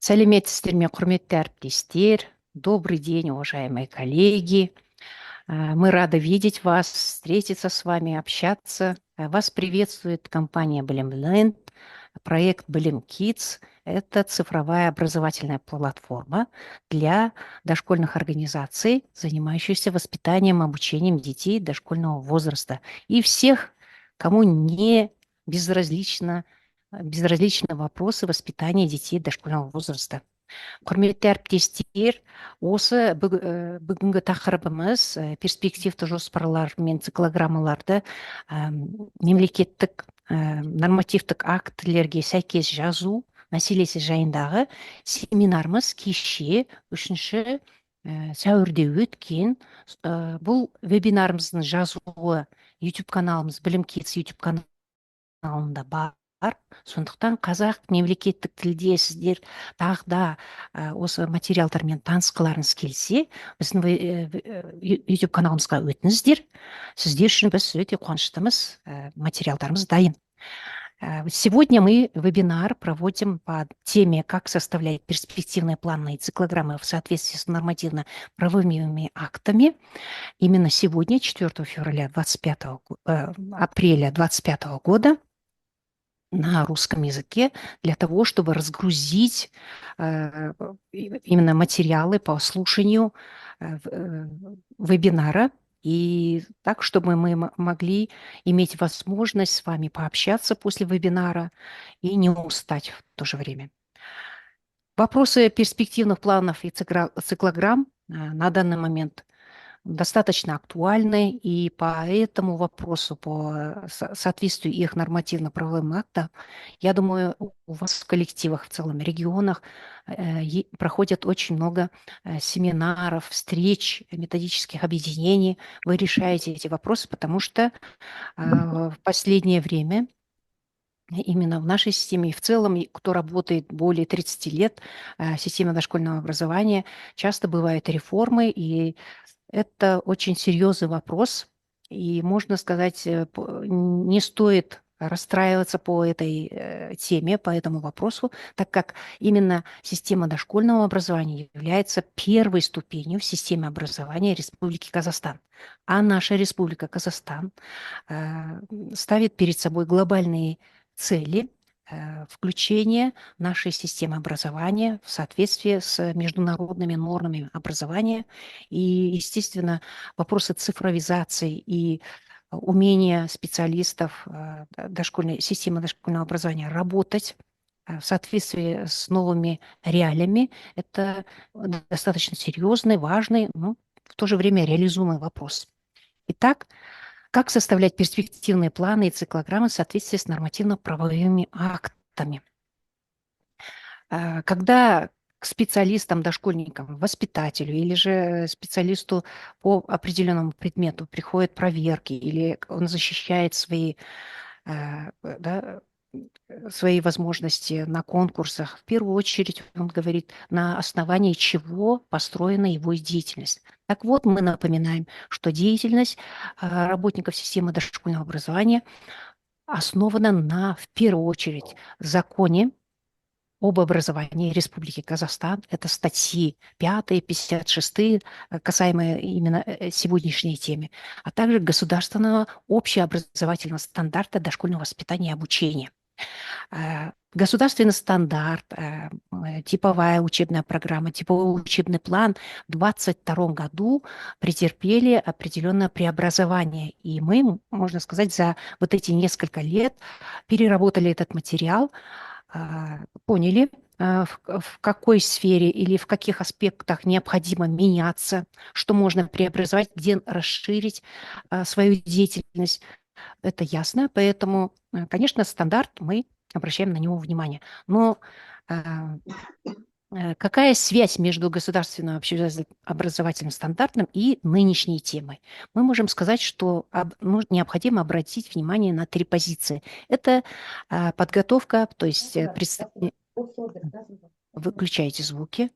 Сәлеметсіздер ме, құрметті әріптестер. Добрый день, уважаемые коллеги. Мы рады видеть вас, встретиться с вами, общаться. Вас приветствует компания Блимленд, проект Блим Kids. Это цифровая образовательная платформа для дошкольных организаций, занимающихся воспитанием, обучением детей дошкольного возраста и всех, кому не безразличны вопросы воспитания детей дошкольного возраста. Құрметті әріптестер, осы бүгінгі тақырыбымыз перспективті жоспарлар мен циклограммаларды мемлекеттік нормативтік актілерге сәйкес жазу мәселесі жайындағы семинарымыз кеше 3 сәуірде өткен. Бұл вебинарымыздың жазуы YouTube каналымыз Білім Kids YouTube каналында бар. Сондықтан қазақ мемлекеттік тілде сіздер тағы да осы материалдармен танысқыларыңыз келсе, біздің YouTube каналымызға өтіңіздер. Сіздер үшін біз өте қуаныштымыз, материалдарымыз дайын. Сегодня мы вебинар проводим по теме «Как составлять перспективные планы и циклограммы в соответствии с нормативно-правовыми актами». Именно сегодня, 4 апреля 2025 года, на русском языке, для того, чтобы разгрузить именно материалы по слушанию вебинара, и так, чтобы мы могли иметь возможность с вами пообщаться после вебинара и не устать в то же время. Вопросы перспективных планов и циклограмм на данный момент достаточно актуальны, и по этому вопросу, по соответствию их нормативно-правовым актам, я думаю, у вас в коллективах, в целом регионах проходят очень много семинаров, встреч, методических объединений. Вы решаете эти вопросы, потому что в последнее время именно в нашей системе и в целом, кто работает более 30 лет, система дошкольного образования, часто бывают реформы, и это очень серьезный вопрос, и, можно сказать, не стоит расстраиваться по этой теме, по этому вопросу, так как именно система дошкольного образования является первой ступенью в системе образования Республики Казахстан. А наша Республика Казахстан ставит перед собой глобальные цели включения нашей системы образования в соответствии с международными нормами образования. И, естественно, вопросы цифровизации и умения специалистов системы дошкольного образования работать в соответствии с новыми реалиями – это достаточно серьезный, важный, но в то же время реализуемый вопрос. Итак, как составлять перспективные планы и циклограммы в соответствии с нормативно-правовыми актами? Когда к специалистам, дошкольникам, воспитателю или же специалисту по определенному предмету приходят проверки, или он защищает свои возможности на конкурсах, в первую очередь он говорит, на основании чего построена его деятельность. Так вот, мы напоминаем, что деятельность работников системы дошкольного образования основана в первую очередь в законе об образовании Республики Казахстан. Это статьи 5, 56, касаемые именно сегодняшней темы, а также государственного общеобразовательного стандарта дошкольного воспитания и обучения. Государственный стандарт, типовая учебная программа, типовой учебный план в 2022 году претерпели определенное преобразование. И мы, можно сказать, за вот эти несколько лет переработали этот материал, поняли, в какой сфере или в каких аспектах необходимо меняться, что можно преобразовать, где расширить свою деятельность. Это ясно, поэтому, конечно, стандарт, мы обращаем на него внимание. Но какая связь между государственным общеобразовательным стандартом и нынешней темой? Мы можем сказать, что необходимо обратить внимание на 3 позиции. Это подготовка, то есть выключайте звуки,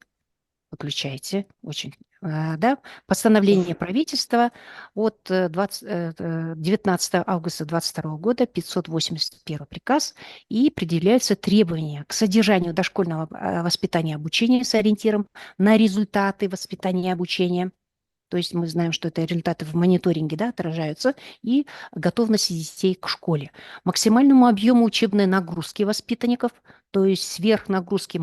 выключайте, очень да, постановление правительства от 19 августа 2022 года, 581 приказ, и предъявляются требования к содержанию дошкольного воспитания и обучения с ориентиром на результаты воспитания и обучения. То есть мы знаем, что это результаты в мониторинге, да, отражаются, и готовность детей к школе. Максимальному объему учебной нагрузки воспитанников, то есть сверхнагрузки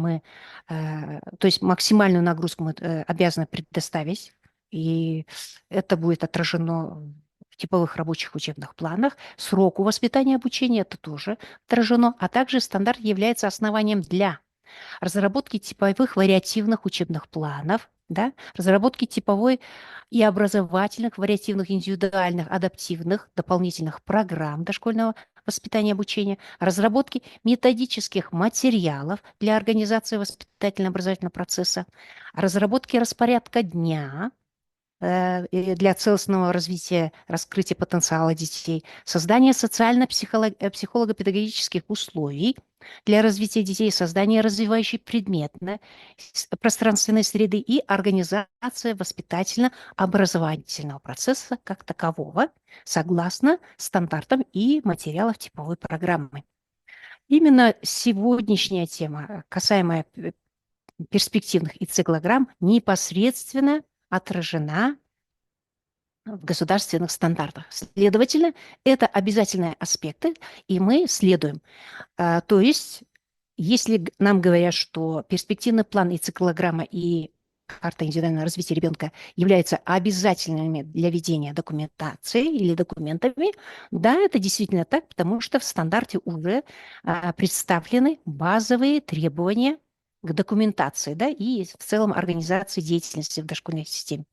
то есть максимальную нагрузку мы обязаны предоставить, и это будет отражено в типовых рабочих учебных планах. Сроку воспитания и обучения это тоже отражено, а также стандарт является основанием для разработки типовых вариативных учебных планов, да, разработки типовой и образовательных, вариативных, индивидуальных, адаптивных, дополнительных программ дошкольного воспитания и обучения, разработки методических материалов для организации воспитательно-образовательного процесса, разработки распорядка дня, и для целостного развития, раскрытия потенциала детей, создание социально-психолого-педагогических условий для развития детей, создание развивающей предметной пространственной среды и организация воспитательно-образовательного процесса как такового согласно стандартам и материалам типовой программы. Именно сегодняшняя тема, касаемая перспективных и циклограмм, непосредственно отражена в государственных стандартах. Следовательно, это обязательные аспекты, и мы следуем. То есть, если нам говорят, что перспективный план и циклограмма, и карта индивидуального развития ребенка являются обязательными для ведения документации или документами, да, это действительно так, потому что в стандарте уже представлены базовые требования к документации, да, и в целом организации деятельности в дошкольной системе.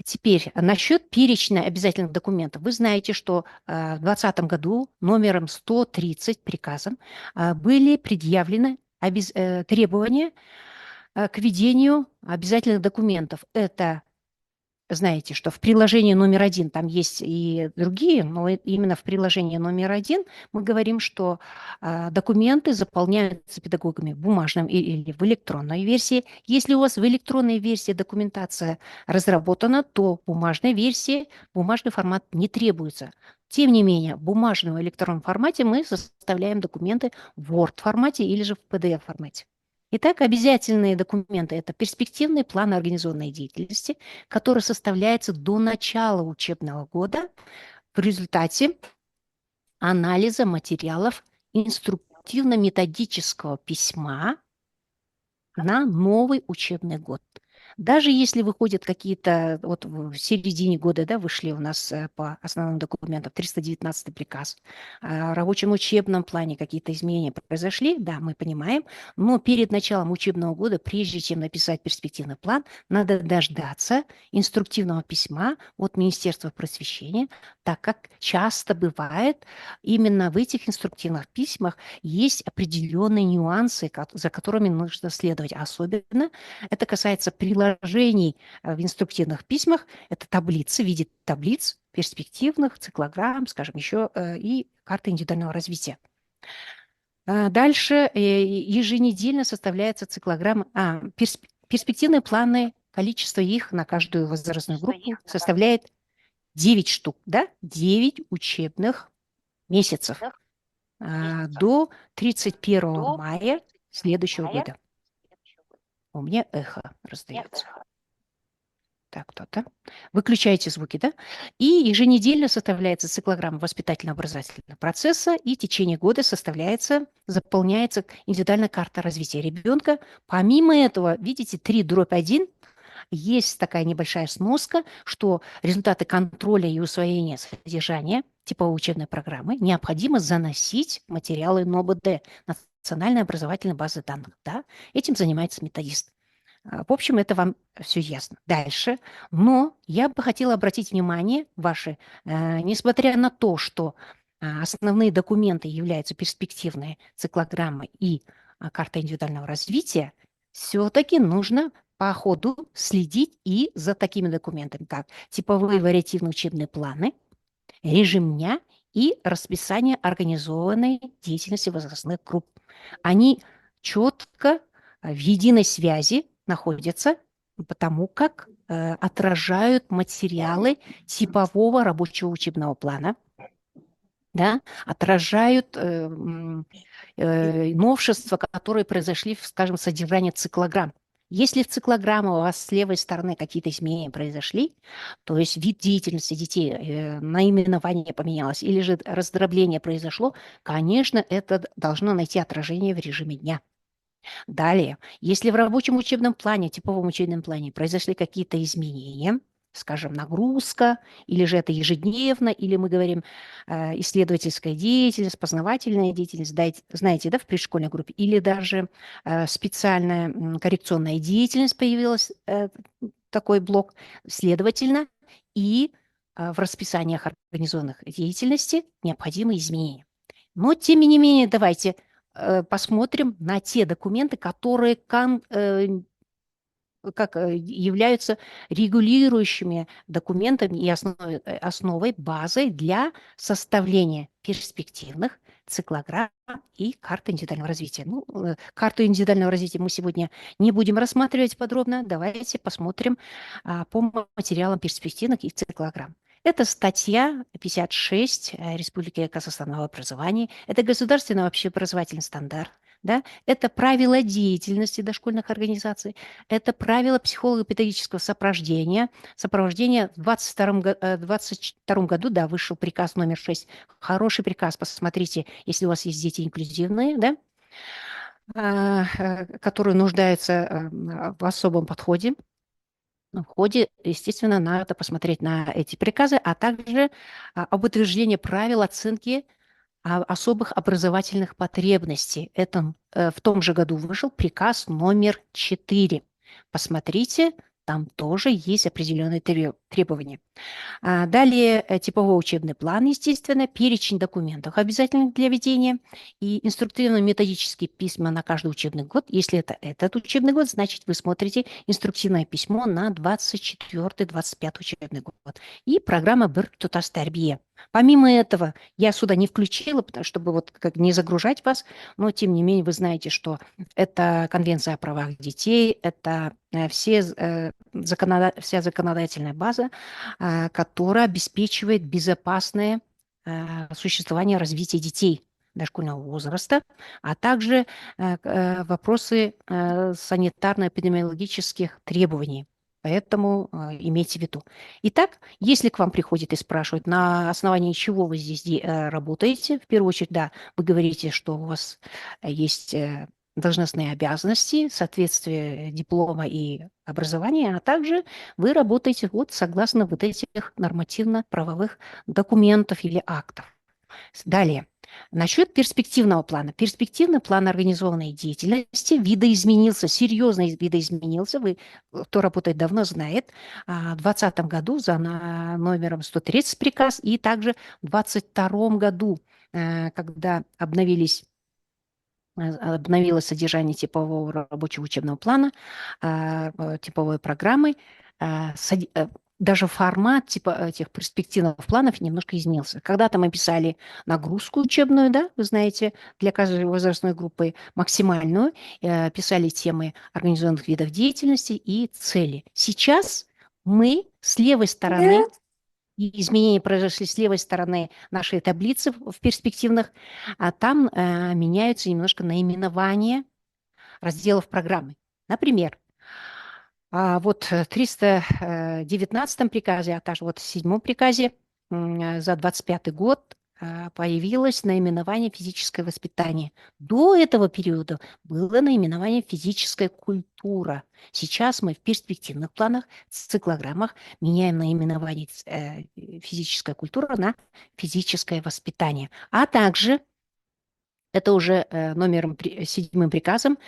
Теперь насчет перечня обязательных документов. Вы знаете, что в 2020 году номером 130 приказом были предъявлены требования к ведению обязательных документов. Это, знаете, что в приложении номер один, там есть и другие, но именно в приложении номер один мы говорим, что документы заполняются педагогами в бумажном или в электронной версии. Если у вас в электронной версии документация разработана, то в бумажной версии бумажный формат не требуется. Тем не менее, в бумажном и электронном формате мы составляем документы в Word-формате или же в PDF-формате. Итак, обязательные документы – это перспективный план организованной деятельности, который составляется до начала учебного года в результате анализа материалов инструктивно-методического письма на новый учебный год. Даже если выходят какие-то, вот в середине года, да, вышли у нас по основным документам 319 приказ, в рабочем учебном плане какие-то изменения произошли, да, мы понимаем, но перед началом учебного года, прежде чем написать перспективный план, надо дождаться инструктивного письма от Министерства просвещения, так как часто бывает, именно в этих инструктивных письмах есть определенные нюансы, за которыми нужно следовать. Особенно это касается приложений в инструктивных письмах. Это таблицы в виде таблиц, перспективных, циклограмм, скажем, еще и карты индивидуального развития. Дальше еженедельно составляется циклограмма, перспективные планы, количество их на каждую возрастную группу составляет 9 штук, да? 9 учебных месяцев до 31 мая следующего года. У меня эхо раздается. Так, кто-то. Выключаете звуки, да? И еженедельно составляется циклограмма воспитательно-образовательного процесса, и в течение года заполняется индивидуальная карта развития ребенка. Помимо этого, видите, 3/1 есть такая небольшая сноска, что результаты контроля и усвоения содержания типовой учебной программы необходимо заносить материалы НОБД, национальной образовательной базы данных. Да? Этим занимается методист. В общем, это вам все ясно. Дальше. Но я бы хотела обратить внимание ваше, несмотря на то, что основные документы являются перспективные циклограммы и карта индивидуального развития, все-таки нужно по ходу следить и за такими документами, как типовые вариативные учебные планы, режим дня и расписание организованной деятельности возрастных групп. Они четко в единой связи находятся потому как отражают материалы типового рабочего учебного плана, да, отражают новшества, которые произошли, скажем, в содержании циклограмм. Если в циклограмме у вас с левой стороны какие-то изменения произошли, то есть вид деятельности детей, наименование поменялось, или же раздробление произошло, конечно, это должно найти отражение в режиме дня. Далее, если в рабочем учебном плане, типовом учебном плане произошли какие-то изменения, скажем, нагрузка, или же это ежедневно, или мы говорим исследовательская деятельность, познавательная деятельность, знаете, да, в предшкольной группе, или даже специальная коррекционная деятельность появилась, такой блок, следовательно, и в расписаниях организованных деятельности необходимы изменения. Но, тем не менее, давайте посмотрим на те документы, которые являются регулирующими документами и основой, базой для составления перспективных циклограмм и карты индивидуального развития. Ну, карту индивидуального развития мы сегодня не будем рассматривать подробно. Давайте посмотрим по материалам перспективных и циклограмм. Это статья 56 Республики Казахстан об образовании. Это государственный общеобразовательный стандарт. Да? Это правила деятельности дошкольных организаций. Это правило психолого-педагогического сопровождения. Сопровождение в 22 году, да, вышел приказ номер 6. Хороший приказ, посмотрите, если у вас есть дети инклюзивные, да, которые нуждаются в особом подходе. В ходе, естественно, надо посмотреть на эти приказы, а также об утверждении правил оценки особых образовательных потребностей. Это в том же году вышел приказ номер 4. Посмотрите, там тоже есть определенные требования. Далее типовой учебный план, естественно, перечень документов, обязательных для ведения, и инструктивно-методические письма на каждый учебный год. Если это этот учебный год, значит, вы смотрите инструктивное письмо на 24-25 учебный год. И программа «Бір тұтас тәрбие». Помимо этого, я сюда не включила, чтобы вот как не загружать вас, но тем не менее вы знаете, что это Конвенция о правах детей, это вся законодательная база, которая обеспечивает безопасное существование, развитие детей дошкольного возраста, а также вопросы санитарно-эпидемиологических требований. Поэтому имейте в виду. Итак, если к вам приходят и спрашивают, на основании чего вы здесь работаете, в первую очередь, да, вы говорите, что у вас есть должностные обязанности, соответствие диплома и образования, а также вы работаете вот согласно вот этих нормативно-правовых документов или актов. Далее. Насчет перспективного плана. Перспективный план организованной деятельности видоизменился, серьезно видоизменился. Кто работает давно, знает. В 2020 году за номером 130 приказ и также в 2022 году, когда обновилось содержание типового рабочего учебного плана, типовой программы, даже формат типа этих перспективных планов немножко изменился. Когда-то мы писали нагрузку учебную, да, вы знаете, для каждой возрастной группы максимальную, писали темы организованных видов деятельности и цели. Сейчас мы с левой стороны, и изменения произошли с левой стороны нашей таблицы в перспективных, а там меняются немножко наименования разделов программы. Например, вот в 319 приказе, а также вот в 7 приказе за 25 год появилось наименование «физическое воспитание». До этого периода было наименование «физическая культура». Сейчас мы в перспективных планах, циклограммах меняем наименование «физическая культура» на «физическое воспитание». А также, это уже номером 7 приказом,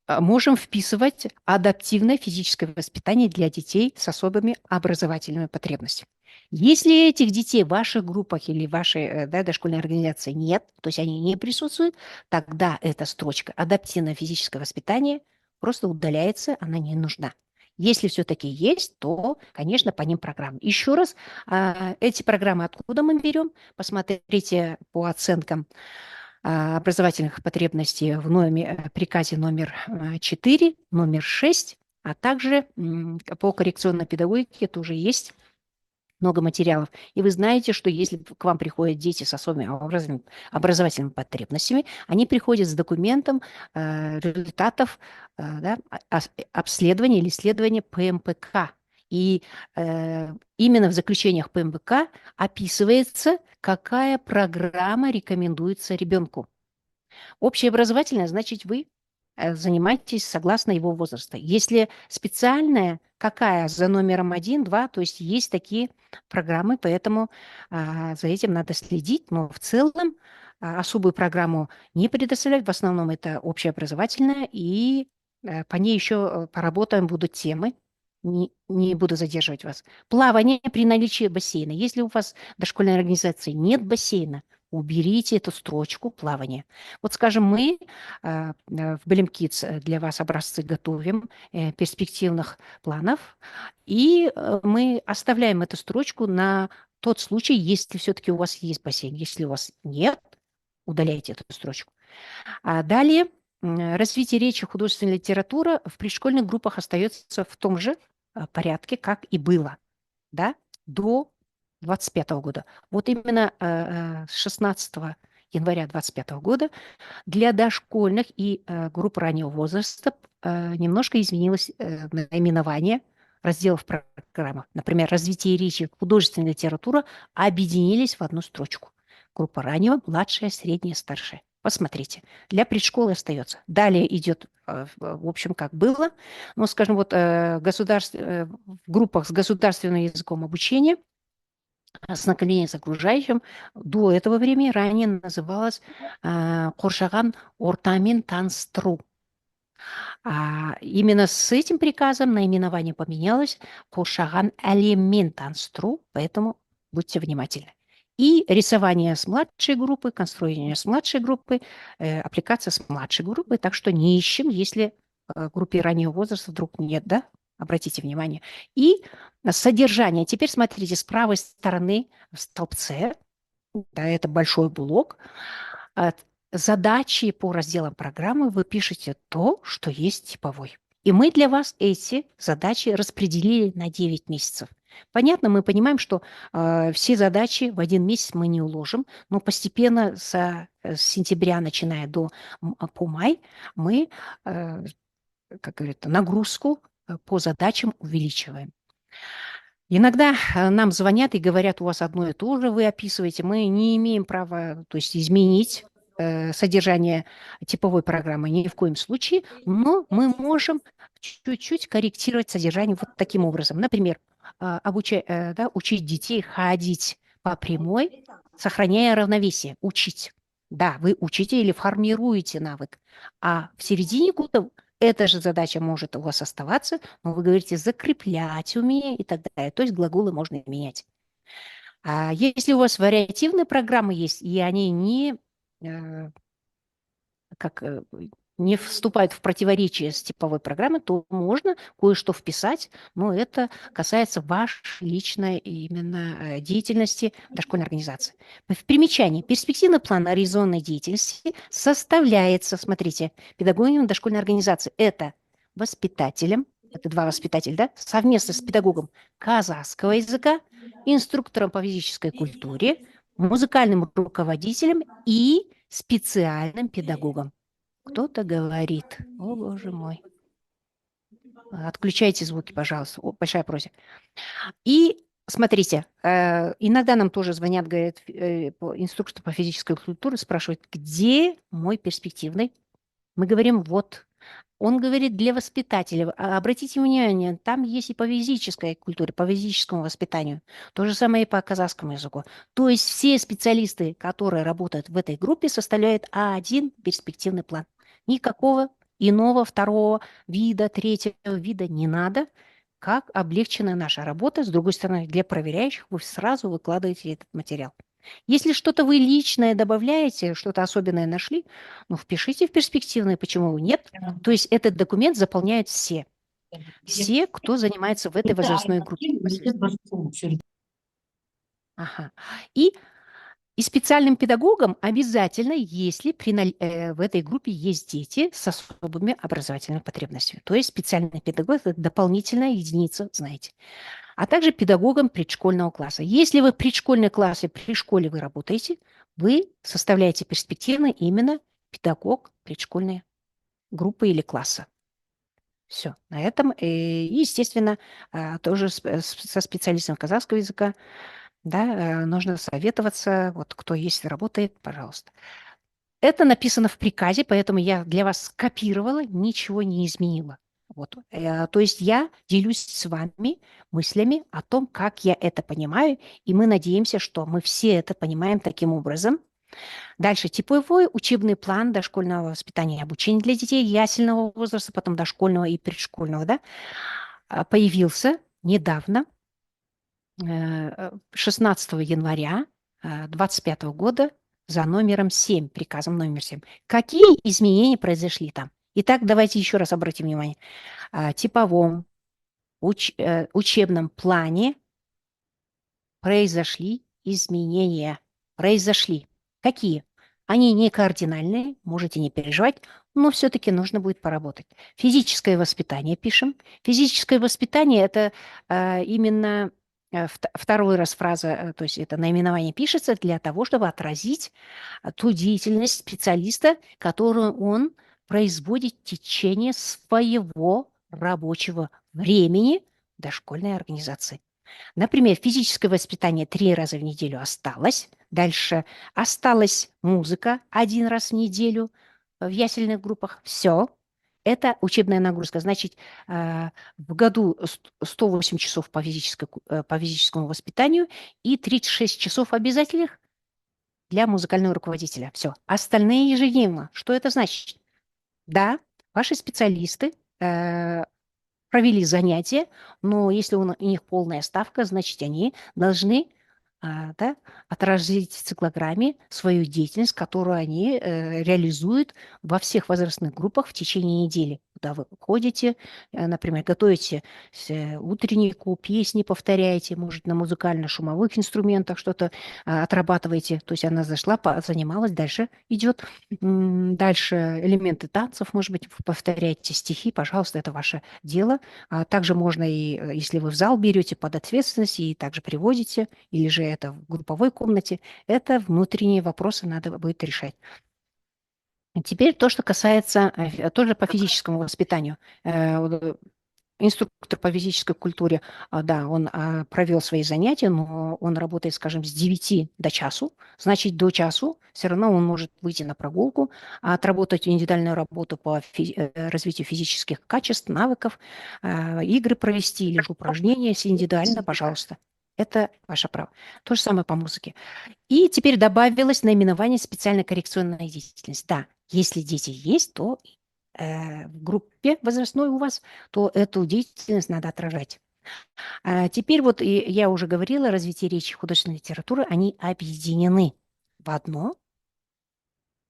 можем вписывать адаптивное физическое воспитание для детей с особыми образовательными потребностями. Если этих детей в ваших группах или в вашей дошкольной организации нет, то есть они не присутствуют, тогда эта строчка «адаптивное физическое воспитание» просто удаляется, она не нужна. Если все-таки есть, то, конечно, по ним программы. Еще раз, эти программы откуда мы берем? Посмотрите по оценкам образовательных потребностей в приказе номер 4, номер 6, а также по коррекционной педагогике тоже есть много материалов. И вы знаете, что если к вам приходят дети с особыми образовательными потребностями, они приходят с документом результатов да, обследования или исследования ПМПК. И именно в заключениях ПМПК описывается, какая программа рекомендуется ребенку. Общеобразовательное, значит, вы занимаетесь согласно его возраста. Если специальная, какая за номером 1, 2, то есть есть такие программы, поэтому за этим надо следить, но в целом особую программу не предоставляют, в основном это общеобразовательная, и по ней еще поработаем, будут темы, не буду задерживать вас. Плавание при наличии бассейна. Если у вас в дошкольной организации нет бассейна, уберите эту строчку плавания. Вот, скажем, мы в Белем Kids для вас образцы готовим перспективных планов, и мы оставляем эту строчку на тот случай, если все-таки у вас есть бассейн. Если у вас нет, удаляйте эту строчку. А далее развитие речи, художественная литература в предшкольных группах остается в том же порядке, как и было, да, до 25 года. Вот именно с 16 января 25 года для дошкольных и групп раннего возраста немножко изменилось наименование разделов программы. Например, развитие речи, художественная литература объединились в одну строчку. Группа раннего, младшая, средняя, старшая. Посмотрите, для предшколы остается. Далее идет, в общем, как было, но, скажем, вот в группах с государственным языком обучения ознакомление с окружающим до этого времени ранее называлось Коршаган Ортамин Танстру. Именно с этим приказом наименование поменялось Коршаган Элемин Танстру, поэтому будьте внимательны. И рисование с младшей группы, конструирование с младшей группы, аппликация с младшей группы, так что не ищем, если в группе раннего возраста вдруг нет, да? Обратите внимание. И содержание. Теперь смотрите, с правой стороны в столбце, да, это большой блок, задачи по разделам программы вы пишете то, что есть типовой. И мы для вас эти задачи распределили на 9 месяцев. Понятно, мы понимаем, что все задачи в один месяц мы не уложим, но постепенно с сентября, начиная по май, мы, как говорят, нагрузку по задачам увеличиваем. Иногда нам звонят и говорят, у вас одно и то же вы описываете. Мы не имеем права, то есть изменить содержание типовой программы ни в коем случае, но мы можем чуть-чуть корректировать содержание вот таким образом. Например, учить детей ходить по прямой, сохраняя равновесие. Учить. Да, вы учите или формируете навык. А в середине года эта же задача может у вас оставаться, но вы говорите закреплять умение и так далее. То есть глаголы можно менять. А если у вас вариативные программы есть, и они э, как, не вступают в противоречие с типовой программой, то можно кое-что вписать, но это касается вашей личной именно деятельности дошкольной организации. В примечании перспективный план организационной деятельности составляется, смотрите, педагогом дошкольной организации. Это воспитателем, это два воспитателя, да, совместно с педагогом казахского языка, инструктором по физической культуре, музыкальным руководителем и специальным педагогом. Кто-то говорит, о, боже мой, отключайте звуки, пожалуйста, большая просьба. И смотрите, иногда нам тоже звонят, говорят, инструктор по физической культуре спрашивает, где мой перспективный? Мы говорим, вот. Он говорит для воспитателей. Обратите внимание, там есть и по физической культуре, по физическому воспитанию. То же самое и по казахскому языку. То есть все специалисты, которые работают в этой группе, составляют один перспективный план. Никакого иного, второго вида, третьего вида не надо. Как облегчена наша работа. С другой стороны, для проверяющих вы сразу выкладываете этот материал. Если что-то вы личное добавляете, что-то особенное нашли, ну, впишите в перспективное, почему нет. То есть этот документ заполняют все, кто занимается в этой возрастной группе. Ага. И И специальным педагогам обязательно, если в этой группе есть дети с особыми образовательными потребностями. То есть специальный педагог– это дополнительная единица, знаете. А также педагогам предшкольного класса. Если вы в предшкольном классе, при школе вы работаете, вы составляете перспективно именно педагог предшкольной группы или класса. Все. На этом, и, естественно, тоже со специалистом казахского языка, да, нужно советоваться. Вот кто есть, работает, пожалуйста. Это написано в приказе, поэтому я для вас скопировала, ничего не изменила. Вот. То есть я делюсь с вами мыслями о том, как я это понимаю, и мы надеемся, что мы все это понимаем таким образом. Дальше. Типовой учебный план дошкольного воспитания и обучения для детей ясельного возраста, потом дошкольного и предшкольного, да, появился недавно, 16 января 2025 года за номером 7, приказом номер 7. Какие изменения произошли там? Итак, давайте еще раз обратим внимание. В типовом учебном плане произошли изменения. Произошли. Какие? Они не кардинальные, можете не переживать, но все-таки нужно будет поработать. Физическое воспитание пишем. Физическое воспитание– это именно второй раз фраза, то есть это наименование пишется для того, чтобы отразить ту деятельность специалиста, которую он производит в течение своего рабочего времени в дошкольной организации. Например, физическое воспитание 3 раза в неделю осталось. Дальше осталась музыка 1 раз в неделю в ясельных группах. Все. Это учебная нагрузка. Значит, в году 108 часов по физическому воспитанию и 36 часов обязательных для музыкального руководителя. Все. Остальные ежедневно. Что это значит? Да, ваши специалисты провели занятия, но если у них полная ставка, значит, они должны да, отразить в циклограмме свою деятельность, которую они реализуют во всех возрастных группах в течение недели. Куда вы ходите, например, готовите утреннику, песни повторяете, может, на музыкально-шумовых инструментах что-то отрабатываете. То есть она зашла, занималась, дальше идет. Дальше элементы танцев, может быть, вы повторяете стихи, пожалуйста, это ваше дело. Также можно и, если вы в зал берете под ответственность и также приводите, или же это в групповой комнате, это внутренние вопросы надо будет решать. Теперь то, что касается тоже по физическому воспитанию. Инструктор по физической культуре, да, он провел свои занятия, но он работает, скажем, с 9 до часу. Значит, до часу все равно он может выйти на прогулку, отработать индивидуальную работу по развитию физических качеств, навыков, игры провести или же упражнения, если индивидуально, пожалуйста. Это ваше право. То же самое по музыке. И теперь добавилось наименование специальная коррекционная деятельность. Да, если дети есть, то в группе возрастной у вас, то эту деятельность надо отражать. Теперь вот я уже говорила, развитие речи и художественной литературы, они объединены в одно,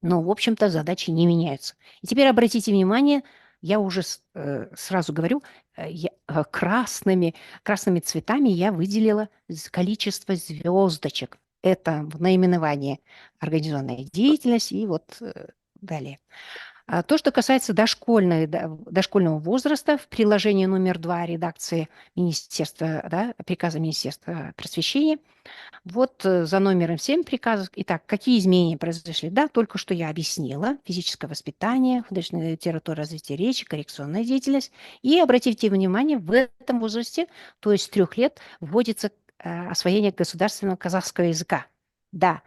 но, в общем-то, задачи не меняются. И теперь обратите внимание, я уже сразу говорю, красными цветами я выделила количество звездочек. Это в наименовании организованная деятельность и вот далее. То, что касается дошкольного возраста, в приложении номер 2 редакции Министерства, да, приказа Министерства просвещения, вот за номером 7 приказов. Итак, какие изменения произошли? Да, только что я объяснила. Физическое воспитание, художественная литература, развитие речи, коррекционная деятельность. И обратите внимание, в этом возрасте, то есть с 3 лет, вводится освоение государственного казахского языка. Да,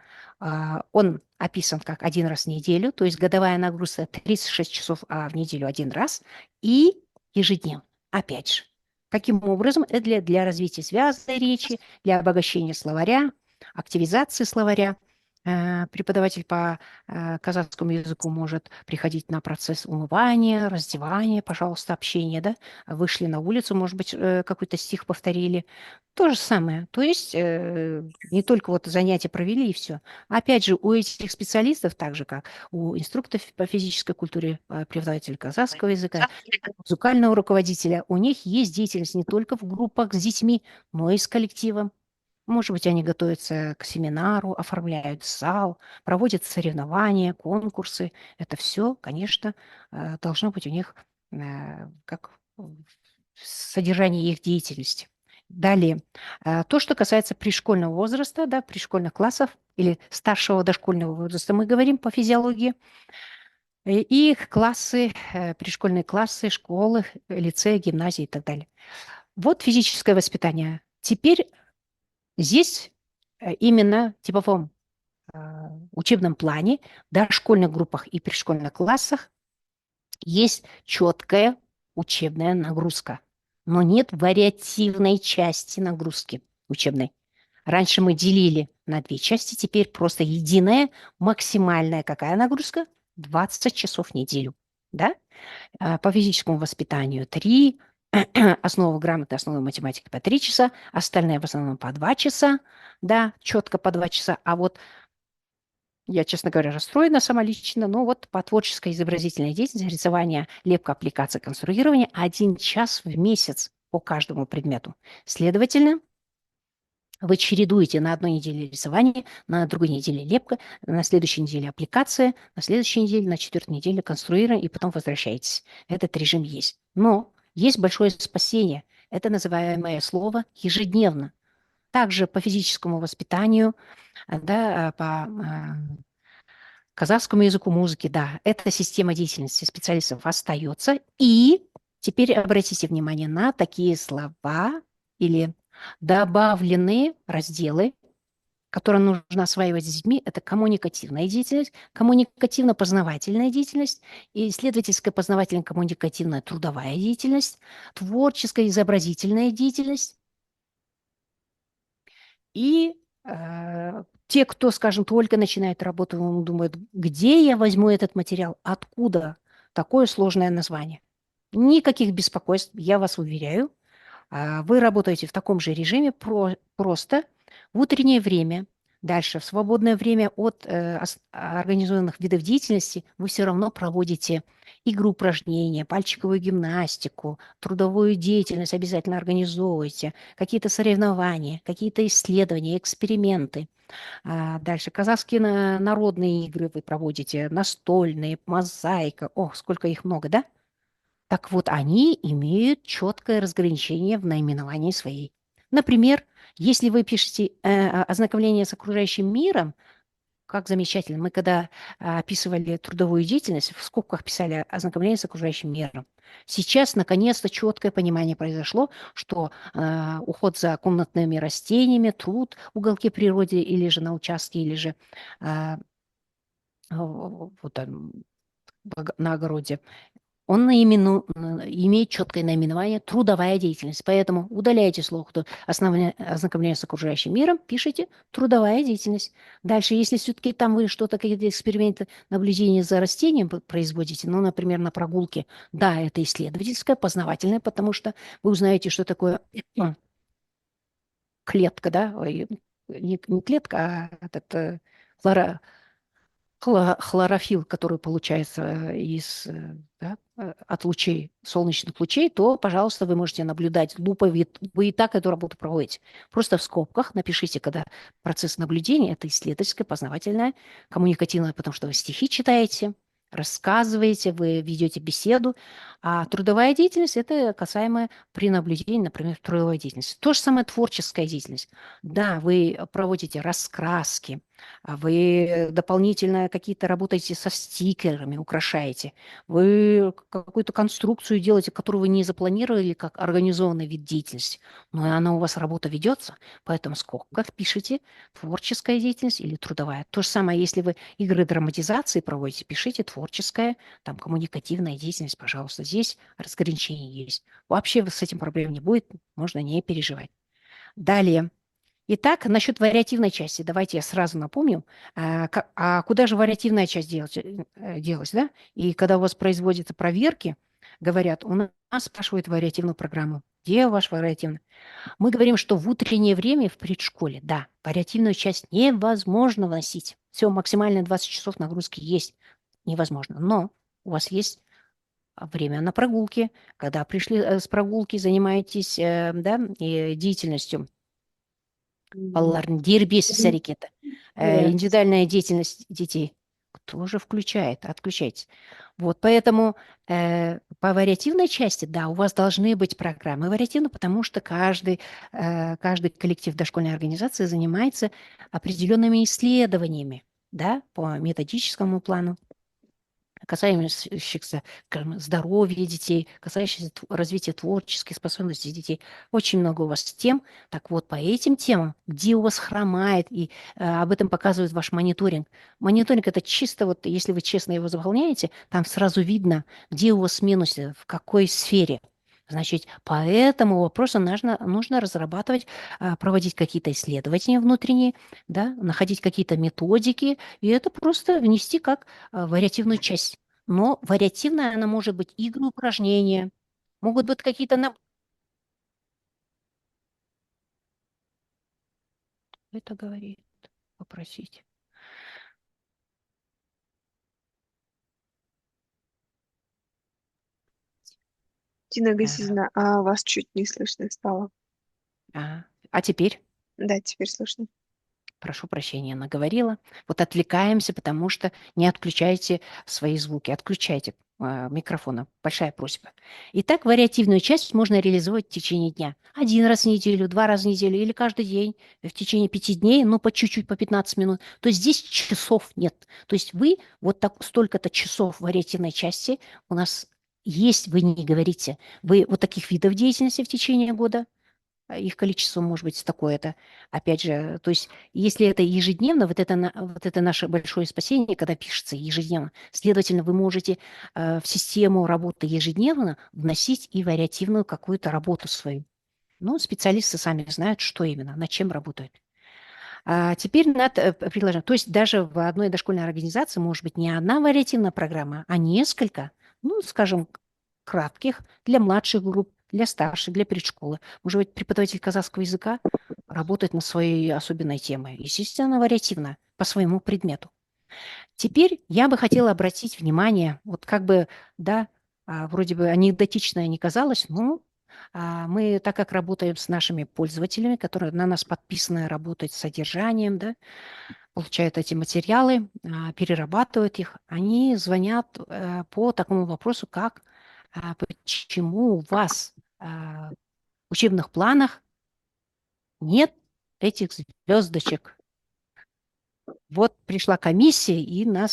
он описан как 1 раз в неделю, то есть годовая нагрузка 36 часов в неделю 1 раз и ежедневно. Опять же, каким образом? Это для развития связанной речи, для обогащения словаря, активизации словаря. Преподаватель по казахскому языку может приходить на процесс умывания, раздевания, пожалуйста, общения, да? Вышли на улицу, может быть, какой-то стих повторили. То же самое. То есть не только вот занятия провели и все. Опять же, у этих специалистов, так же как у инструкторов по физической культуре, преподавателя казахского языка, музыкального руководителя, у них есть деятельность не только в группах с детьми, но и с коллективом. Может быть, они готовятся к семинару, оформляют зал, проводят соревнования, конкурсы. Это все, конечно, должно быть у них как в содержании их деятельности. Далее, то, что касается пришкольного возраста, да, пришкольных классов или старшего дошкольного возраста, мы говорим по физиологии, и их классы, пришкольные классы, школы, лицеи, гимназии и так далее. Вот физическое воспитание. Теперь здесь именно в типовом учебном плане, да, в школьных группах и пришкольных классах есть четкая учебная нагрузка, но нет вариативной части нагрузки учебной. Раньше мы делили на две части, теперь просто единая максимальная какая нагрузка? 20 часов в неделю. Да? По физическому воспитанию 3, основы грамоты, основы математики по 3 часа, остальные в основном по 2 часа, да, четко по 2 часа. А вот я, честно говоря, расстроена сама лично, но вот по творческой изобразительной деятельности, рисование, лепка, аппликация, конструирование 1 час в месяц по каждому предмету. Следовательно, вы чередуете на одной неделе рисование, на другой неделе лепка, на следующей неделе аппликация, на следующей неделе, на четвертой неделе конструирование, и потом возвращаетесь. Этот режим есть. Но есть большое спасение. Это называемое слово ежедневно. Также по физическому воспитанию, да, по казахскому языку музыки, да, эта система деятельности специалистов остается. И теперь обратите внимание на такие слова или добавленные разделы, которые нужно осваивать с детьми. Это коммуникативная деятельность, коммуникативно-познавательная деятельность, исследовательская познавательно-коммуникативная трудовая деятельность, творческая изобразительная деятельность, и те, кто, скажем, только начинает работу, он думает, где я возьму этот материал, откуда такое сложное название. Никаких беспокойств, я вас уверяю. Вы работаете в таком же режиме, просто в утреннее время, дальше в свободное время от организованных видов деятельности вы все равно проводите игру упражнения, пальчиковую гимнастику, трудовую деятельность обязательно организовываете, какие-то соревнования, какие-то исследования, эксперименты. Дальше казахские народные игры вы проводите, настольные, мозаика. Ох, сколько их много, да? Так вот, они имеют четкое разграничение в наименовании своей. Например, если вы пишете ознакомление с окружающим миром, как замечательно, мы когда описывали трудовую деятельность, в скобках писали ознакомление с окружающим миром. Сейчас, наконец-то, четкое понимание произошло, что уход за комнатными растениями, труд в уголке природы или же на участке, или же а, вот там, на огороде, он имеет четкое наименование «трудовая деятельность». Поэтому удаляйте слово «ознакомление с окружающим миром», пишите «трудовая деятельность». Дальше, если все-таки там вы что-то, какие-то эксперименты, наблюдения за растением производите, ну, например, на прогулке, да, это исследовательское, познавательное, потому что вы узнаете, что такое клетка, да, не клетка, а этот, хлорофилл, который получается да, от лучей, солнечных лучей, то, пожалуйста, вы можете наблюдать лупой. Вы и так эту работу проводите. Просто в скобках напишите, когда процесс наблюдения– это исследовательское, познавательное, коммуникативное, потому что вы стихи читаете, рассказываете, вы ведете беседу, а трудовая деятельность– это касаемо при наблюдении, например, трудовой деятельности. То же самое творческая деятельность. Да, вы проводите раскраски, вы дополнительно какие-то работаете со стикерами, украшаете. Вы какую-то конструкцию делаете, которую вы не запланировали как организованный вид деятельности, но и она у вас работа ведется, поэтому сколько пишите творческая деятельность или трудовая. То же самое, если вы игры драматизации проводите, пишите творческая, там коммуникативная деятельность, пожалуйста. Здесь разграничение есть. Вообще с этим проблем не будет, можно не переживать. Далее. Итак, насчет вариативной части, давайте я сразу напомню, куда же вариативная часть делась, да? И когда у вас производятся проверки, говорят, у нас спрашивают вариативную программу. Где ваш вариативный? Мы говорим, что в утреннее время в предшколе, да, вариативную часть невозможно вносить. Все, максимально 20 часов нагрузки есть, невозможно. Но у вас есть время на прогулки, когда пришли с прогулки, занимаетесь да, деятельностью М, Балалардың дербес іс-әрекеті. иә. Индивидуальная деятельность детей тоже включает, отключается. Вот, поэтому по вариативной части, да, у вас должны быть программы вариативны, потому что каждый коллектив дошкольной организации занимается определенными исследованиями, да, по методическому плану, касающихся, скажем, здоровья детей, касающихся развития творческих способностей детей. Очень много у вас тем. Так вот, по этим темам, где у вас хромает, и об этом показывает ваш мониторинг. Мониторинг– это чисто вот, если вы честно его заполняете, там сразу видно, где у вас минусы, в какой сфере. Значит, по этому вопросу нужно разрабатывать, проводить какие-то исследования внутренние, да, находить какие-то методики, и это просто внести как вариативную часть. Но вариативная она может быть игры, упражнения, могут быть какие-то... Это говорит, попросить. Дина А, Газизовна, а вас чуть не слышно стало. а теперь? Да, теперь слышно. Прошу прощения, наговорила. Вот отвлекаемся, потому что не отключайте свои звуки, отключайте микрофона. Большая просьба. Итак, вариативную часть можно реализовать в течение дня. Один раз в неделю, два раза в неделю или каждый день в течение 5 дней, но по чуть-чуть, по 15 минут. То есть здесь часов нет. То есть вы вот так столько-то часов вариативной части у нас есть, вы не говорите. Вы вот таких видов деятельности в течение года их количество может быть такое-то. Опять же, то есть если это ежедневно, вот это наше большое спасение, когда пишется ежедневно. Следовательно, вы можете в систему работы ежедневно вносить и вариативную какую-то работу свою. Ну, специалисты сами знают, что именно, над чем работают. А теперь над приложением. То есть даже в одной дошкольной организации может быть не одна вариативная программа, а несколько, ну, скажем, кратких для младших групп, для старших, для предшколы. Может быть, преподаватель казахского языка работает над своей особенной темой. Естественно, вариативно по своему предмету. Теперь я бы хотела обратить внимание, вот как бы, да, вроде бы анекдотично не казалось, но мы, так как работаем с нашими пользователями, которые на нас подписаны, работают с содержанием, да, получают эти материалы, перерабатывают их, они звонят по такому вопросу, как почему у вас в учебных планах нет этих звездочек. Вот пришла комиссия, и нам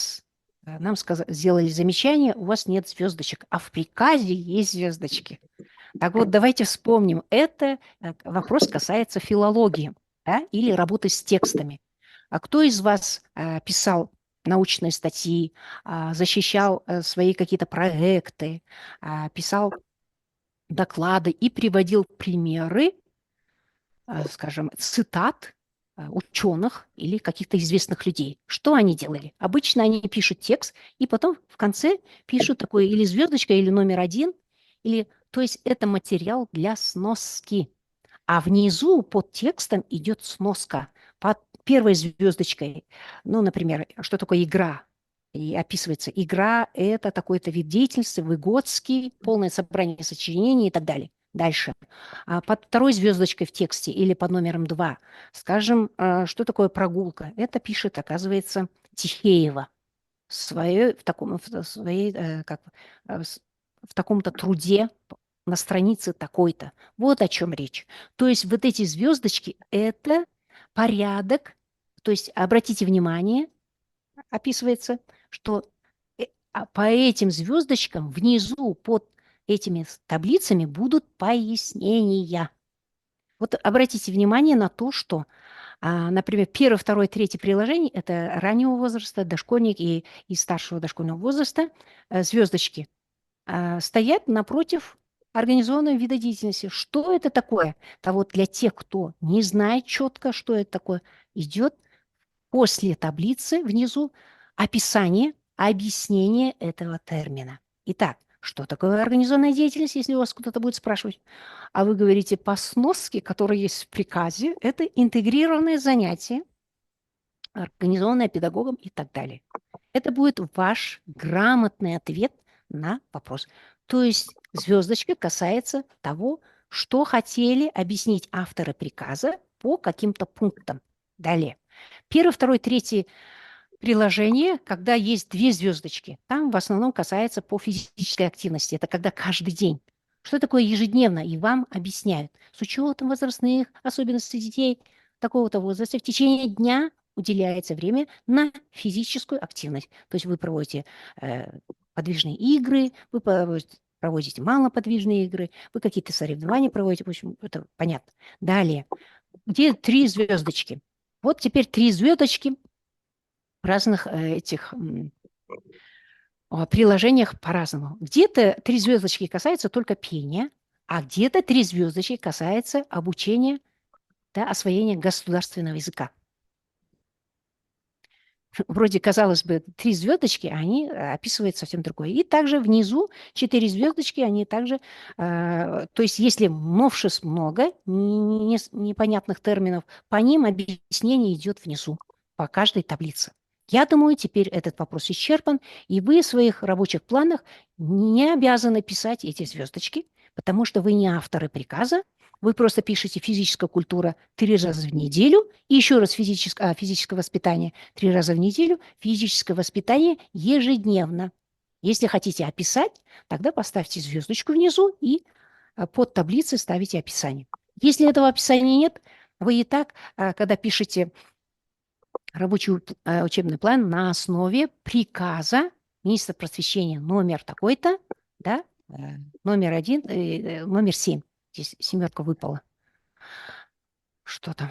сделали замечание, у вас нет звездочек, а в приказе есть звездочки. Так вот, давайте вспомним, это вопрос касается филологии, да, или работы с текстами. А кто из вас писал научные статьи, защищал свои какие-то проекты, писал доклады и приводил примеры, скажем, цитат ученых или каких-то известных людей? Что они делали? Обычно они пишут текст и потом в конце пишут такое или звездочка, или номер один, или, то есть это материал для сноски. А внизу под текстом идет сноска. Под первой звездочкой, ну, например, что такое игра? И описывается, игра– это такой-то вид деятельности, Выгодский, полное собрание сочинений и так далее. Дальше. Под второй звездочкой в тексте или под номером 2, скажем, что такое прогулка? Это пишет, оказывается, Тихеева в таком-то труде на странице такой-то. Вот о чем речь. То есть вот эти звездочки– это порядок. То есть обратите внимание, описывается, что по этим звездочкам внизу под этими таблицами будут пояснения. Вот обратите внимание на то, что, например, первое, второе, третье приложение– это раннего возраста, дошкольник и старшего дошкольного возраста, звездочки стоят напротив организованного вида деятельности. Что это такое? А вот для тех, кто не знает четко, что это такое, идет после таблицы внизу описание, объяснение этого термина. Итак, что такое организованная деятельность, если у вас кто-то будет спрашивать? А вы говорите по сноске, которая есть в приказе, это интегрированное занятие, организованное педагогом и так далее. Это будет ваш грамотный ответ на вопрос. То есть звездочка касается того, что хотели объяснить авторы приказа по каким-то пунктам. Далее. Первый, второй, третий приложение, когда есть две звездочки. Там в основном касается по физической активности. Это когда каждый день. Что такое ежедневно? И вам объясняют. С учетом возрастных особенностей детей такого-то возраста в течение дня уделяется время на физическую активность. То есть вы проводите подвижные игры, вы проводите малоподвижные игры, вы какие-то соревнования проводите. В общем, это понятно. Далее. Где три звездочки? Вот теперь три звездочки в разных этих приложениях по-разному. Где-то три звездочки касаются только пения, а где-то три звездочки касаются обучения, да, освоения государственного языка. Вроде, казалось бы, три звездочки, а они описывают совсем другое. И также внизу четыре звездочки, они также, то есть если новшеств много, непонятных терминов, по ним объяснение идет внизу, по каждой таблице. Я думаю, теперь этот вопрос исчерпан, и вы в своих рабочих планах не обязаны писать эти звездочки, потому что вы не авторы приказа, вы просто пишете физическая культура 3 раза в неделю, и еще раз физическое воспитание 3 раза в неделю, физическое воспитание ежедневно. Если хотите описать, тогда поставьте звездочку внизу и под таблицей ставите описание. Если этого описания нет, вы и так, когда пишете рабочий учебный план на основе приказа министра просвещения номер такой-то, да, номер 1, номер 7. Здесь семерка выпала. Что там?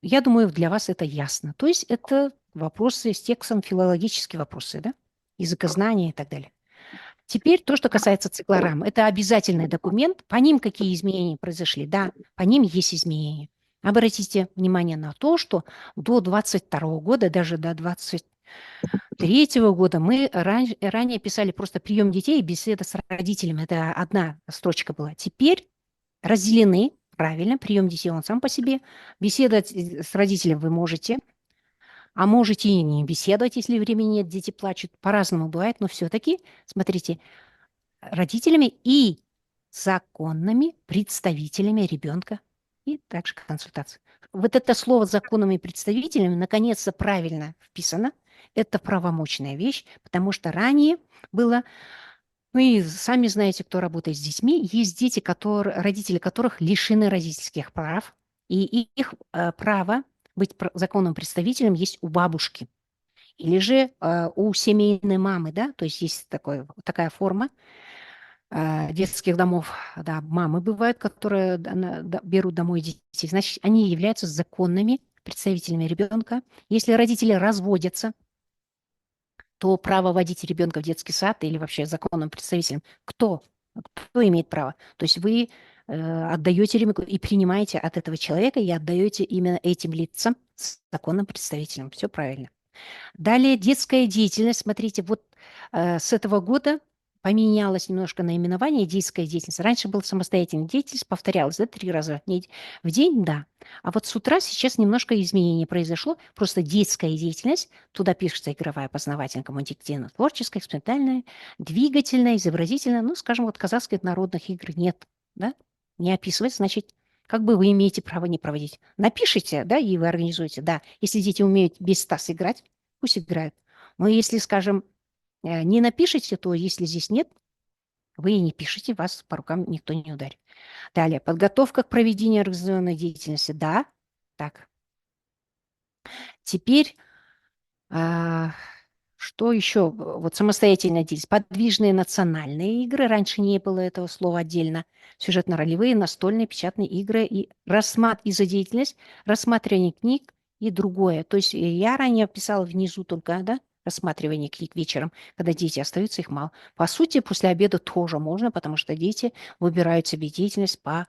Я думаю, для вас это ясно. То есть это вопросы с текстом, филологические вопросы, да? Языкознание и так далее. Теперь то, что касается циклорам. Это обязательный документ. По ним какие изменения произошли? Да, по ним есть изменения. Обратите внимание на то, что до 22 года, даже до 23 года мы ранее писали просто прием детей и беседа с родителями. Это одна строчка была. Теперь разделены, правильно, прием детей он сам по себе. Беседовать с родителем вы можете, а можете и не беседовать, если времени нет, дети плачут. По-разному бывает, но все-таки, смотрите, родителями и законными представителями ребенка и также консультации. Вот это слово «законными представителями» наконец-то правильно вписано. Это правомочная вещь, потому что ранее было, ну и сами знаете, кто работает с детьми, есть дети, родители которых лишены родительских прав, и их право быть законным представителем есть у бабушки или же у семейной мамы, да, то есть есть такая форма детских домов, да, мамы бывают, которые берут домой детей, значит, они являются законными представителями ребенка. Если родители разводятся, то право водить ребенка в детский сад или вообще законным представителем, кто имеет право? То есть вы отдаете ребенку и принимаете от этого человека и отдаете именно этим лицам законным представителям. Все правильно. Далее детская деятельность. Смотрите, вот с этого года поменялось немножко наименование детская деятельность. Раньше была самостоятельная деятельность, повторялась, да, 3 раза в день, да. А вот с утра сейчас немножко изменение произошло. Просто детская деятельность, туда пишется игровая, познавательная, коммуникативная, творческая, экспериментальная, двигательная, изобразительная. Ну, скажем, вот казахских народных игр нет, да, не описывается, значит, как бы вы имеете право не проводить. Напишите, да, и вы организуете, да. Если дети умеют без ТАСС играть, пусть играют. Но если, скажем, не напишите, то если здесь нет, вы и не пишите, вас по рукам никто не ударит. Далее. Подготовка к проведению организационной деятельности. Да. Так. Теперь, что еще? Вот самостоятельная деятельность. Подвижные национальные игры. Раньше не было этого слова отдельно. Сюжетно-ролевые, настольные, печатные игры. И за деятельность, рассматривание книг и другое. То есть я ранее писала внизу только, да, рассматривание книг вечером, когда дети остаются, их мало. По сути, после обеда тоже можно, потому что дети выбирают себе деятельность по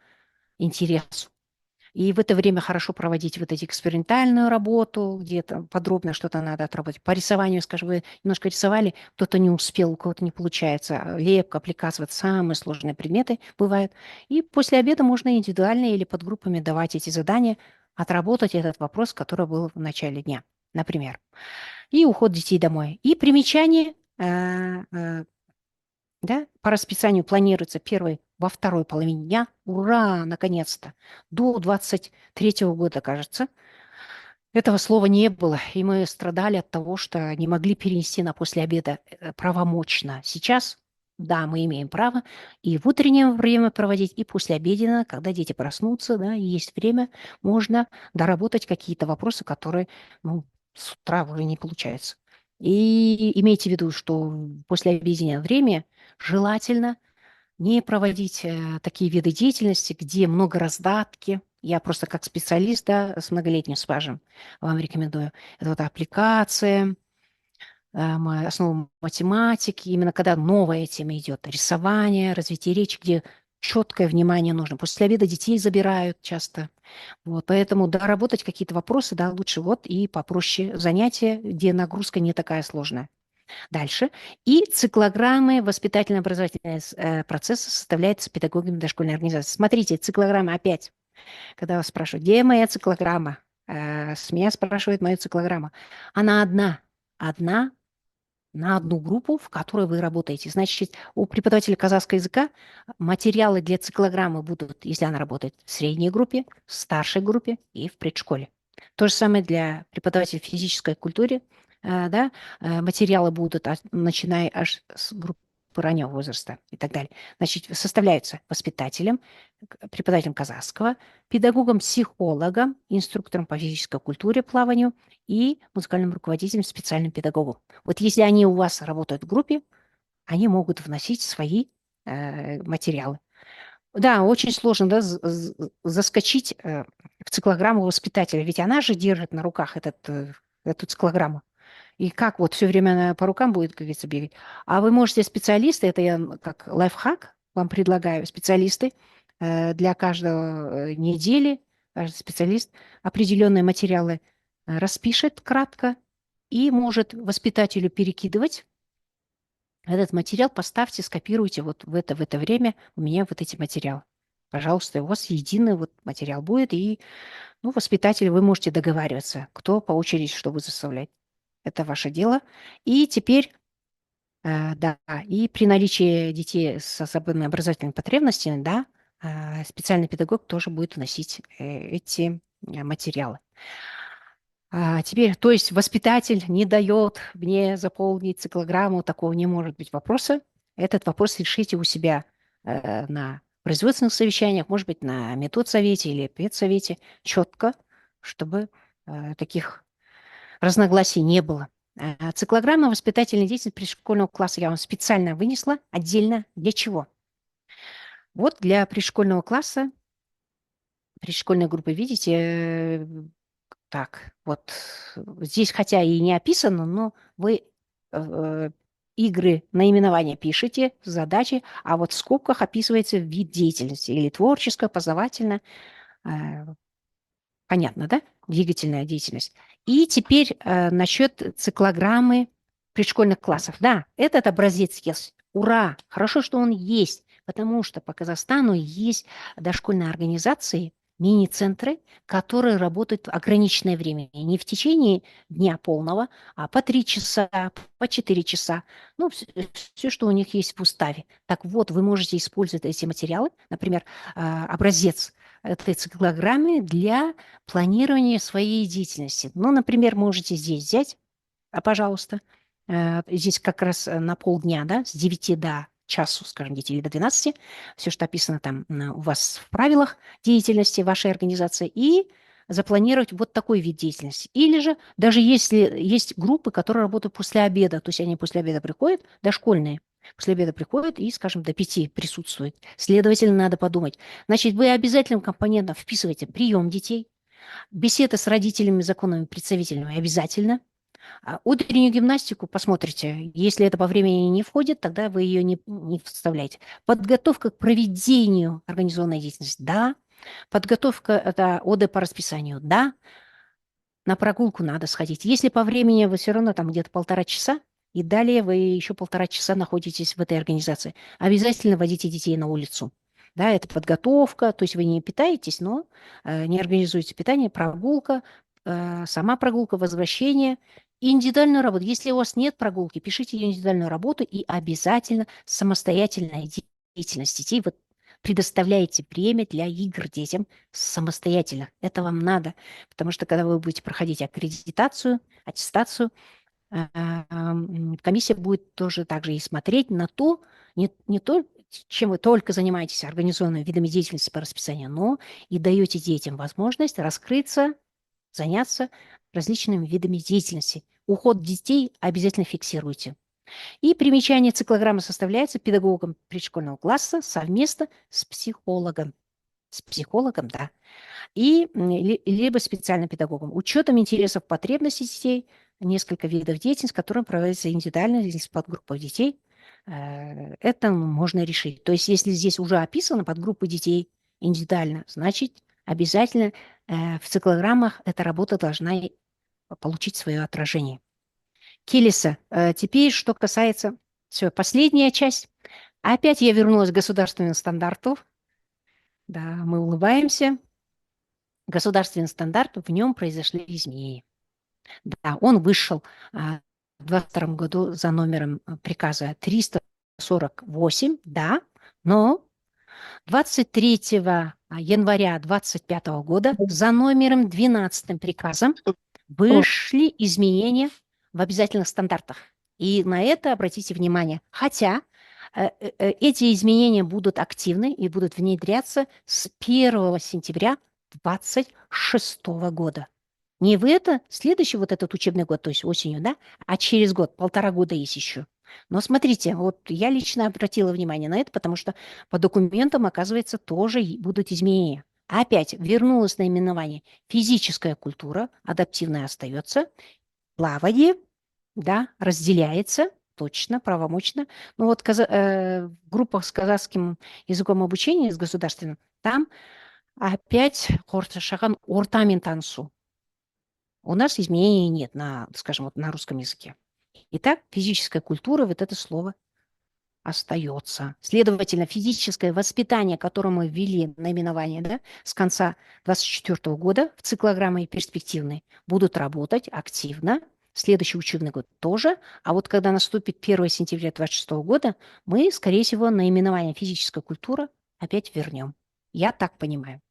интересу. И в это время хорошо проводить вот эти экспериментальную работу, где-то подробно что-то надо отработать. По рисованию, скажем, вы немножко рисовали, кто-то не успел, у кого-то не получается. Лепка, аппликация, вот самые сложные предметы бывают. И после обеда можно индивидуально или под группами давать эти задания, отработать этот вопрос, который был в начале дня, например. И уход детей домой. И примечание, да, по расписанию планируется первый во второй половине дня. Ура, наконец-то! До 23-го года, кажется, этого слова не было, и мы страдали от того, что не могли перенести на после обеда правомочно. Сейчас, да, мы имеем право и в утреннее время проводить, и после обеденно, когда дети проснутся, да, и есть время, можно доработать какие-то вопросы, которые, ну, с утра уже не получается. И имейте в виду, что в послеобеденное время желательно не проводить такие виды деятельности, где много раздатки. Я просто как специалист, да, с многолетним стажем вам рекомендую. Это вот аппликация, основы математики, именно когда новая тема идет, рисование, развитие речи, где четкое внимание нужно. После обеда детей забирают часто. Вот, поэтому доработать какие-то вопросы, да, лучше вот и попроще занятия, где нагрузка не такая сложная. Дальше. И циклограммы воспитательно-образовательного процесса составляются педагогами дошкольной организации. Смотрите, циклограмма опять. Когда вас спрашивают, где моя циклограмма? С меня спрашивают мою циклограмму. Она одна. Одна на одну группу, в которой вы работаете. Значит, у преподавателя казахского языка материалы для циклограммы будут, если она работает в средней группе, в старшей группе и в предшколе. То же самое для преподавателя физической культуры, да, материалы будут, начиная аж с группы раннего возраста и так далее. Значит, составляются воспитателем, преподавателем казахского, педагогом-психологом, инструктором по физической культуре, плаванию и музыкальным руководителем, специальным педагогом. Вот если они у вас работают в группе, они могут вносить свои материалы. Да, очень сложно, да, заскочить в циклограмму воспитателя, ведь она же держит на руках эту циклограмму. И как вот все время она по рукам будет, как говорится, бегать. А вы можете специалисты, это я как лайфхак вам предлагаю, специалисты для каждого недели, каждый специалист определенные материалы распишет кратко и может воспитателю перекидывать этот материал, поставьте, скопируйте вот в это время у меня вот эти материалы. Пожалуйста, у вас единый вот материал будет, и, ну, воспитатель, вы можете договариваться, кто по очереди что будет заставлять. Это ваше дело. И теперь, да, и при наличии детей с особыми образовательными потребностями, да, специальный педагог тоже будет вносить эти материалы. Теперь, то есть воспитатель не дает мне заполнить циклограмму, такого не может быть вопроса. Этот вопрос решите у себя на производственных совещаниях, может быть, на методсовете или педсовете четко, чтобы таких разногласий не было. Циклограмма воспитательной деятельности предшкольного класса я вам специально вынесла отдельно. Для чего? Вот для предшкольного класса, предшкольной группы, видите, так, вот здесь, хотя и не описано, но вы игры, наименования пишете, задачи, а вот в скобках описывается вид деятельности или творческая, познавательная, э, понятно, да? Двигательная деятельность. И теперь насчет циклограммы предшкольных классов. Да, этот образец есть. Ура! Хорошо, что он есть, потому что по Казахстану есть дошкольные организации, мини-центры, которые работают в ограниченное время. И не в течение дня полного, а по 3 часа, по 4 часа. Ну, все, что у них есть в уставе. Так вот, вы можете использовать эти материалы, например, образец этой циклограммы для планирования своей деятельности. Ну, например, можете здесь взять, пожалуйста, здесь как раз на полдня, да, с 9 до часу, скажем, дети, или до 12, все, что описано там у вас в правилах деятельности вашей организации, и запланировать вот такой вид деятельности. Или же, даже если есть группы, которые работают после обеда, то есть они после обеда приходят, дошкольные, после обеда приходят и, скажем, до 5 присутствуют. Следовательно, надо подумать. Значит, вы обязательным компонентом вписываете прием детей, беседы с родителями, законными представителями обязательно. Утреннюю гимнастику посмотрите. Если это по времени не входит, тогда вы ее не вставляете. Подготовка к проведению организованной деятельности. Да. Подготовка это ОД по расписанию. Да. На прогулку надо сходить. Если по времени вы все равно там где-то 1,5 часа, и далее вы еще 1,5 часа находитесь в этой организации, обязательно водите детей на улицу. Да, это подготовка, то есть вы не питаетесь, но не организуете питание, прогулка, сама прогулка, возвращение, и индивидуальную работу. Если у вас нет прогулки, пишите индивидуальную работу и обязательно самостоятельная деятельность детей. Вот предоставляете время для игр детям самостоятельно. Это вам надо, потому что когда вы будете проходить аккредитацию, аттестацию, комиссия будет тоже также и смотреть на то, не то, чем вы только занимаетесь организованными видами деятельности по расписанию, но и даете детям возможность раскрыться, заняться различными видами деятельности. Уход детей обязательно фиксируйте. И примечание циклограммы составляется педагогом предшкольного класса совместно с психологом. С психологом, да. И либо специальным педагогом. Учетом интересов, потребностей детей, несколько видов деятельности, которым проводится индивидуально или с подгруппой детей. Это можно решить. То есть, если здесь уже описано подгруппы детей индивидуально, значит, обязательно в циклограммах эта работа должна получить свое отражение. Келеса. Теперь, что касается... Все, последняя часть. Опять я вернулась к государственным стандарту. Да, мы улыбаемся. Государственный стандарт, в нем произошли изменения. Да, он вышел в 2022 году за номером приказа 348, да, но 23 января 2025 года за номером 12 приказом вышли изменения в обязательных стандартах. И на это обратите внимание. Хотя эти изменения будут активны и будут внедряться с 1 сентября 2026 года. Не в это, следующий вот этот учебный год, то есть осенью, да, а через год, 1,5 года есть еще. Но смотрите, вот я лично обратила внимание на это, потому что по документам, оказывается, тоже будут изменения. Опять вернулось наименование физическая культура, адаптивная остается, плавание, да, разделяется, точно, правомочно. Но вот в группах с казахским языком обучения, с государственным, там опять Хорташаган ортамен танцу. У нас изменений нет на, скажем, вот на русском языке. Итак, физическая культура, вот это слово остается. Следовательно, физическое воспитание, которое мы ввели наименование, да, с конца 2024 года в циклограммы перспективные, будут работать активно. Следующий учебный год тоже. А вот когда наступит 1 сентября 2026 года, мы, скорее всего, наименование физическая культура опять вернем. Я так понимаю.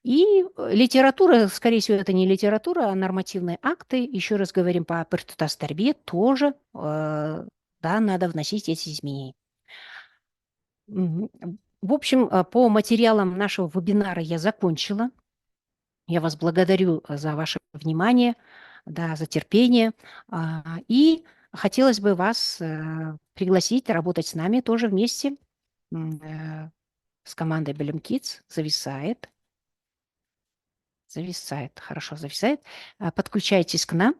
И литература, скорее всего, это не литература, а нормативные акты. Еще раз говорим по Пыртутас-Тарбие, тоже да, надо вносить эти изменения. В общем, по материалам нашего вебинара я закончила. Я вас благодарю за ваше внимание, да, за терпение. И хотелось бы вас пригласить работать с нами тоже вместе с командой Belém Kids. Зависает. Зависает, хорошо, зависает. Подключайтесь к нам.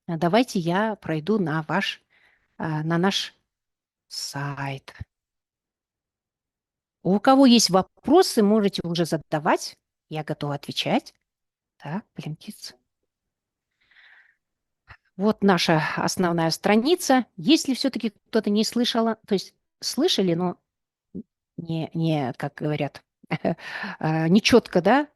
Давайте я пройду на наш сайт. У кого есть вопросы, можете уже задавать. Я готова отвечать. Так, Блинкиц. Вот наша основная страница. Если все-таки кто-то не слышала, то есть слышали, но не как говорят, нечетко, да,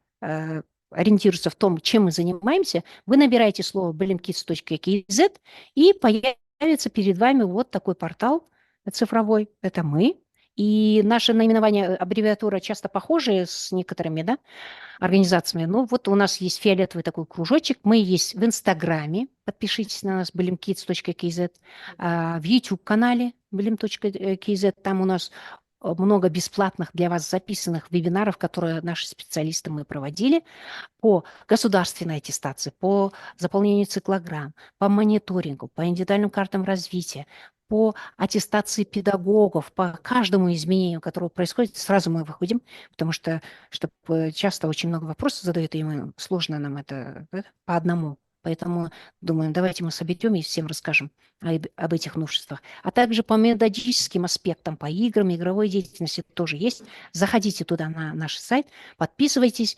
ориентируются в том, чем мы занимаемся, вы набираете слово blimkids.kz и появится перед вами вот такой портал цифровой. Это мы. И наше наименование, аббревиатура часто похожие с некоторыми, да, организациями. Ну, вот у нас есть фиолетовый такой кружочек. Мы есть в Инстаграме. Подпишитесь на нас blimkids.kz. В YouTube-канале blim.kz. Там у нас много бесплатных для вас записанных вебинаров, которые наши специалисты мы проводили по государственной аттестации, по заполнению циклограмм, по мониторингу, по индивидуальным картам развития, по аттестации педагогов, по каждому изменению, которое происходит, сразу мы выходим, потому что часто очень много вопросов задают, и сложно нам это по одному. Поэтому думаем, давайте мы соберем и всем расскажем об этих новшествах. А также по методическим аспектам, по играм, игровой деятельности тоже есть. Заходите туда на наш сайт, подписывайтесь,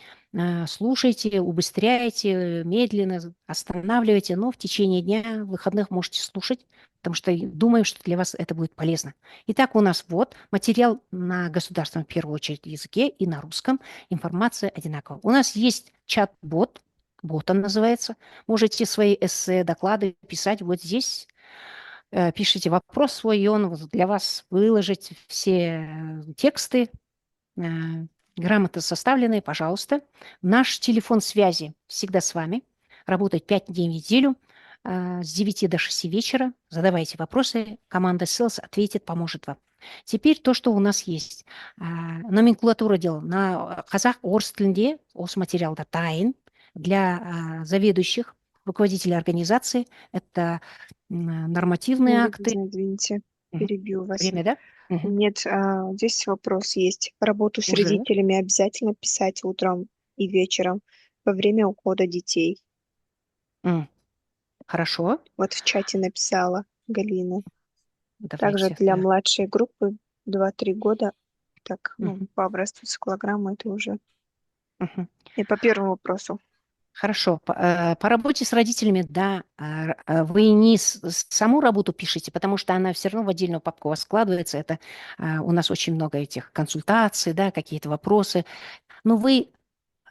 слушайте, убыстряйте, медленно останавливайте, но в течение дня, выходных можете слушать, потому что думаем, что для вас это будет полезно. Итак, у нас вот материал на государственном, в первую очередь, языке и на русском. Информация одинакова. У нас есть чат-бот, бот он называется. Можете свои эссе, доклады писать вот здесь. Пишите вопрос свой, и он вот для вас выложит все тексты, э, грамотно составленные, пожалуйста. Наш телефон связи всегда с вами. Работает 5 дней в неделю с 9 до 6 вечера. Задавайте вопросы, команда Sales ответит, поможет вам. Теперь то, что у нас есть. Номенклатура дел. На қазақ, орыс тілінде осы материалда дайын для заведующих, руководителей организации. Это нормативные акты. Извините, Мгм. перебью вас. Время, да? Мгм. Нет, здесь вопрос есть. Работу с Уже? родителями обязательно писать утром и вечером во время ухода детей. Хорошо. Вот в чате написала Галина. Также Давайте. для Да. младшей группы 2-3 года. Так, Мгм. по образцу циклограммы это уже. Мгм. И по первому вопросу. Хорошо. По работе с родителями, да, вы не саму работу пишете, потому что она все равно в отдельную папку у вас складывается. Это у нас очень много этих консультаций, да, какие-то вопросы. Но вы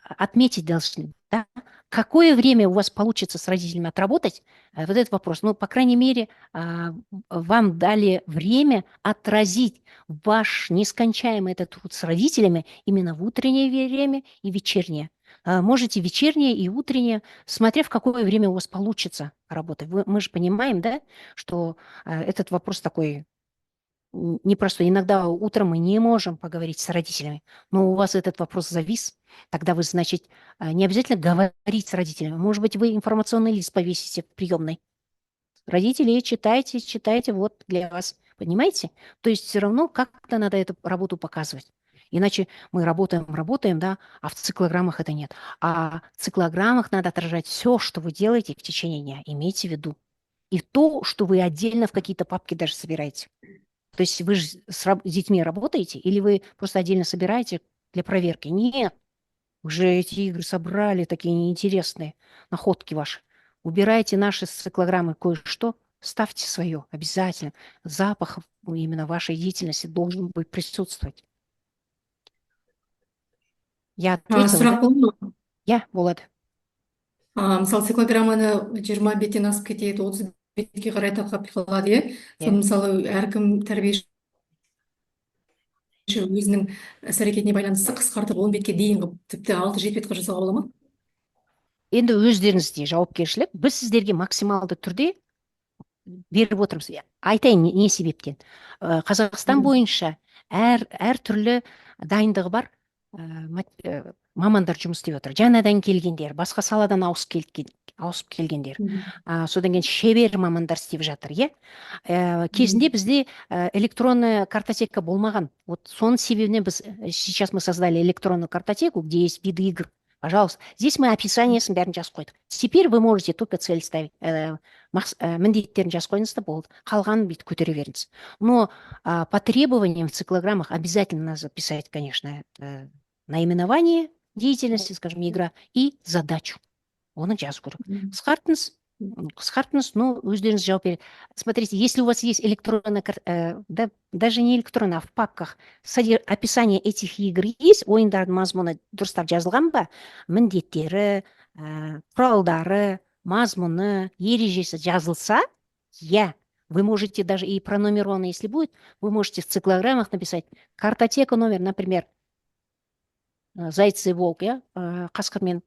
отметить должны, да, какое время у вас получится с родителями отработать, вот этот вопрос. Ну, по крайней мере, вам дали время отразить ваш нескончаемый этот труд с родителями именно в утреннее время и вечернее. Можете вечернее и утреннее, смотря в какое время у вас получится работать. Мы же понимаем, да, что этот вопрос такой непростой. Иногда утром мы не можем поговорить с родителями, но у вас этот вопрос завис, тогда вы, значит, не обязательно говорить с родителями. Может быть, вы информационный лист повесите в приемной. Родители, читайте, читайте, вот для вас. Понимаете? То есть все равно как-то надо эту работу показывать. Иначе мы работаем, работаем, да, а в циклограммах это нет. А в циклограммах надо отражать все, что вы делаете в течение дня. Имейте в виду. И то, что вы отдельно в какие-то папки даже собираете. То есть вы же с детьми работаете или вы просто отдельно собираете для проверки? Нет, вы же эти игры собрали, такие неинтересные находки ваши. Убирайте наши циклограммы кое-что, ставьте свое обязательно. Запах именно вашей деятельности должен быть присутствовать. Я ответила, да? Сұрақ болды ма? Я, болады. Мысалы циклограмманы 20 беттен асып кетеді, 30 бетке қарай тақап қалады, иә. Иә. Соны мысалы әркім тәрбиеші өзінің іс-әрекетіне байланысты қысқартып 10 бетке дейін қылып, тіпті 6-7 бет қылып жасауға бола ма? Енді өздеріңізде жауапкершілік. Біз сіздерге максималды түрде беріп отырмыз. Айтайын не себептен. Қазақстан бойынша әр түрлі дайындығы бар мамандар жұмыс істеп отыр. Жаңадан келгендер, басқа саладан ауысып келгендер. Содан кейін шебер мамандар істеп жатыр, иә. Кезінде бізде электронная картотека болмаған. Вот соның себебінен сейчас мы создали электронную картотеку, где есть виды игр. Пожалуйста. Здесь мы описаниесін бәрін жазып қойдық. Теперь вы можете только цель ставить. Міндеттерін жазып қойыңыз да болды. Қалғанын бүйтіп көтере беріңіз. Но по требованиям в циклограммах обязательно надо записать, конечно, наименование деятельности, скажем, игра, и задачу. Оны жазу керек. Қысқартыңыз, но өздеріңіз жауап береді. Смотрите, если у вас есть электронная, даже не электронная, а в папках описание этих игр есть, ойындардың мазмұны дұрыстап жазылған ба, міндеттері, құралдары, мазмұны, ережесі жазылса, я, вы можете даже и пронумеровано, если будет, вы можете в циклограммах написать картотека номер, например, зайцы и волк, я, қасқыр мен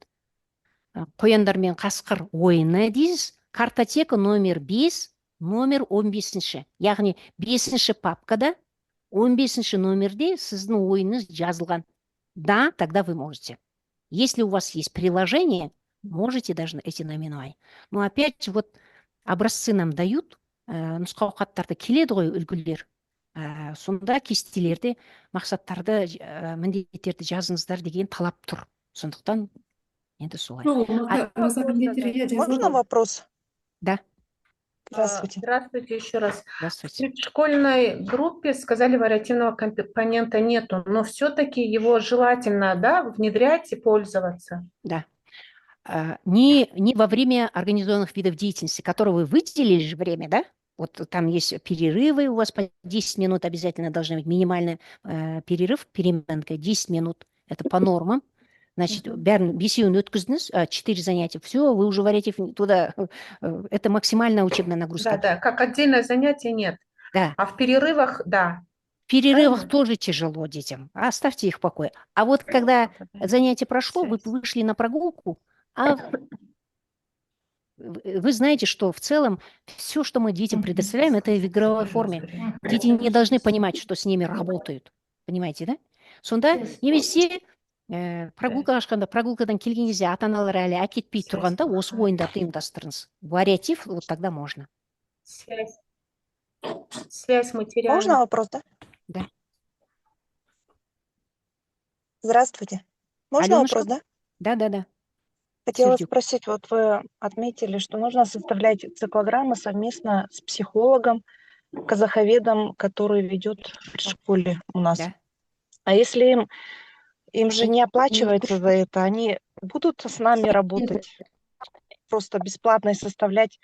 қояндар мен қасқыр ойыны дейсіз, картотека номер 5, номер 15. Яғни 5-ші папкада 15-ші номерде сіздің ойыныз жазылған. Да, тогда вы можете. Если у вас есть приложение, можете даже эти наименования. Но опять вот образцы нам дают, нұсқауқаттарда келеді ғой үлгілер. Сонда кестелерде мақсаттарды, міндеттерді жазыңыздар деген талап тұр. Сондықтан енді солай. Можно вопрос? Да. Здравствуйте. Здравствуйте еще раз. Здравствуйте. В предшкольной группе сказали, вариативного компонента нету, но все-таки его желательно, да, внедрять и пользоваться. Да. Не во время организованных видов деятельности, которые вы выделили же время, да? Вот там есть перерывы, у вас по 10 минут обязательно должны быть минимальный перерыв, переменка 10 минут. Это по нормам. Значит, Мгм. бәрін бесеуін өткіздіңіз, 4 занятия, все, вы уже варите туда, это максимальная учебная нагрузка. Да, как отдельное занятие нет. Да, А в перерывах, да. в перерывах Правильно? тоже тяжело детям, оставьте их в покое. А вот когда занятие прошло, вы Связь. вышли на прогулку, а вы знаете, что в целом все, что мы детям предоставляем, это в игровой форме. Дети не должны понимать, что с ними работают. Понимаете, да? Сонда немесе прогулкаға шыққанда, прогулкадан келген кезде ата-аналар әлі әкетпей тұрғанда осы ойындарды ұйымдастырыңыз. Вариатив, вот тогда можно. Связь. Связь Можно материальная. вопрос, да? Да. Здравствуйте. Можно Аленушка? вопрос, да? Да. Хотела Сердюк. спросить, вот вы отметили, что нужно составлять циклограммы совместно с психологом, казаховедом, который ведет в предшколе у нас. Да. А если им же не оплачивается за это, они будут с нами работать, просто бесплатно и составлять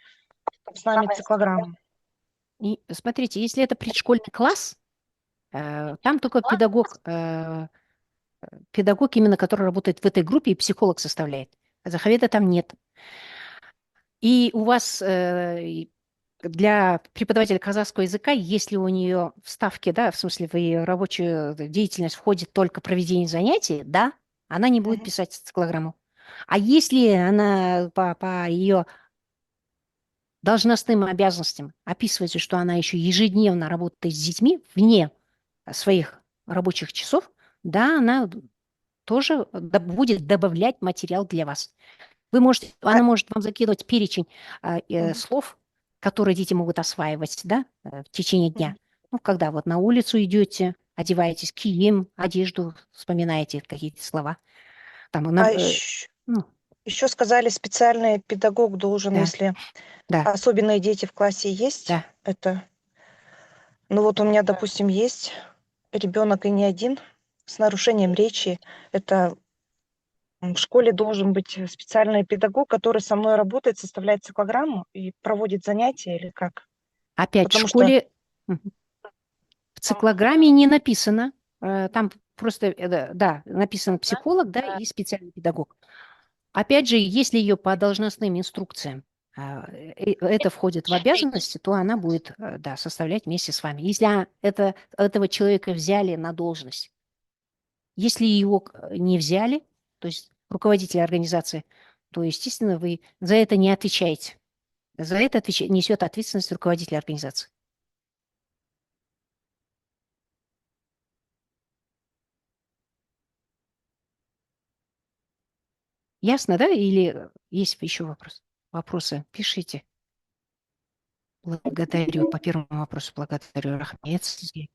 с нами циклограмму? И смотрите, если это предшкольный класс, там только педагог именно, который работает в этой группе, и психолог составляет. Казаховеда там нет. И у вас для преподавателя казахского языка, если у нее в ставке, да, в смысле в ее рабочую деятельность входит только проведение занятий, да, она не будет Мгм. писать циклограмму. А если она по ее должностным обязанностям описывается, что она еще ежедневно работает с детьми вне своих рабочих часов, да, она тоже будет добавлять материал для вас. Она может вам закидывать перечень Мгм. слов, которые дети могут осваивать, да, в течение дня. Мгм. Ну, когда вот на улицу идете, одеваетесь, кием, одежду, вспоминаете какие-то слова. Там, А ну, еще сказали, специальный педагог должен, да, если да, особенные дети в классе есть, да. это, ну вот у меня, допустим, есть ребенок и не один с нарушением речи. Это в школе должен быть специальный педагог, который со мной работает, составляет циклограмму и проводит занятия или как? Опять в Потому что школе в циклограмме не написано, там просто, да, написано психолог, да, и специальный педагог. Опять же, если ее по должностным инструкциям это входит в обязанности, то она будет, да, составлять вместе с вами. Если этого человека взяли на должность, если его не взяли, то есть руководитель организации, то, естественно, вы за это не отвечаете. За это несет ответственность руководитель организации. Ясно, да? Или есть еще вопросы? Пишите. Благодарю. По первому вопросу благодарю. Рахмет сізге.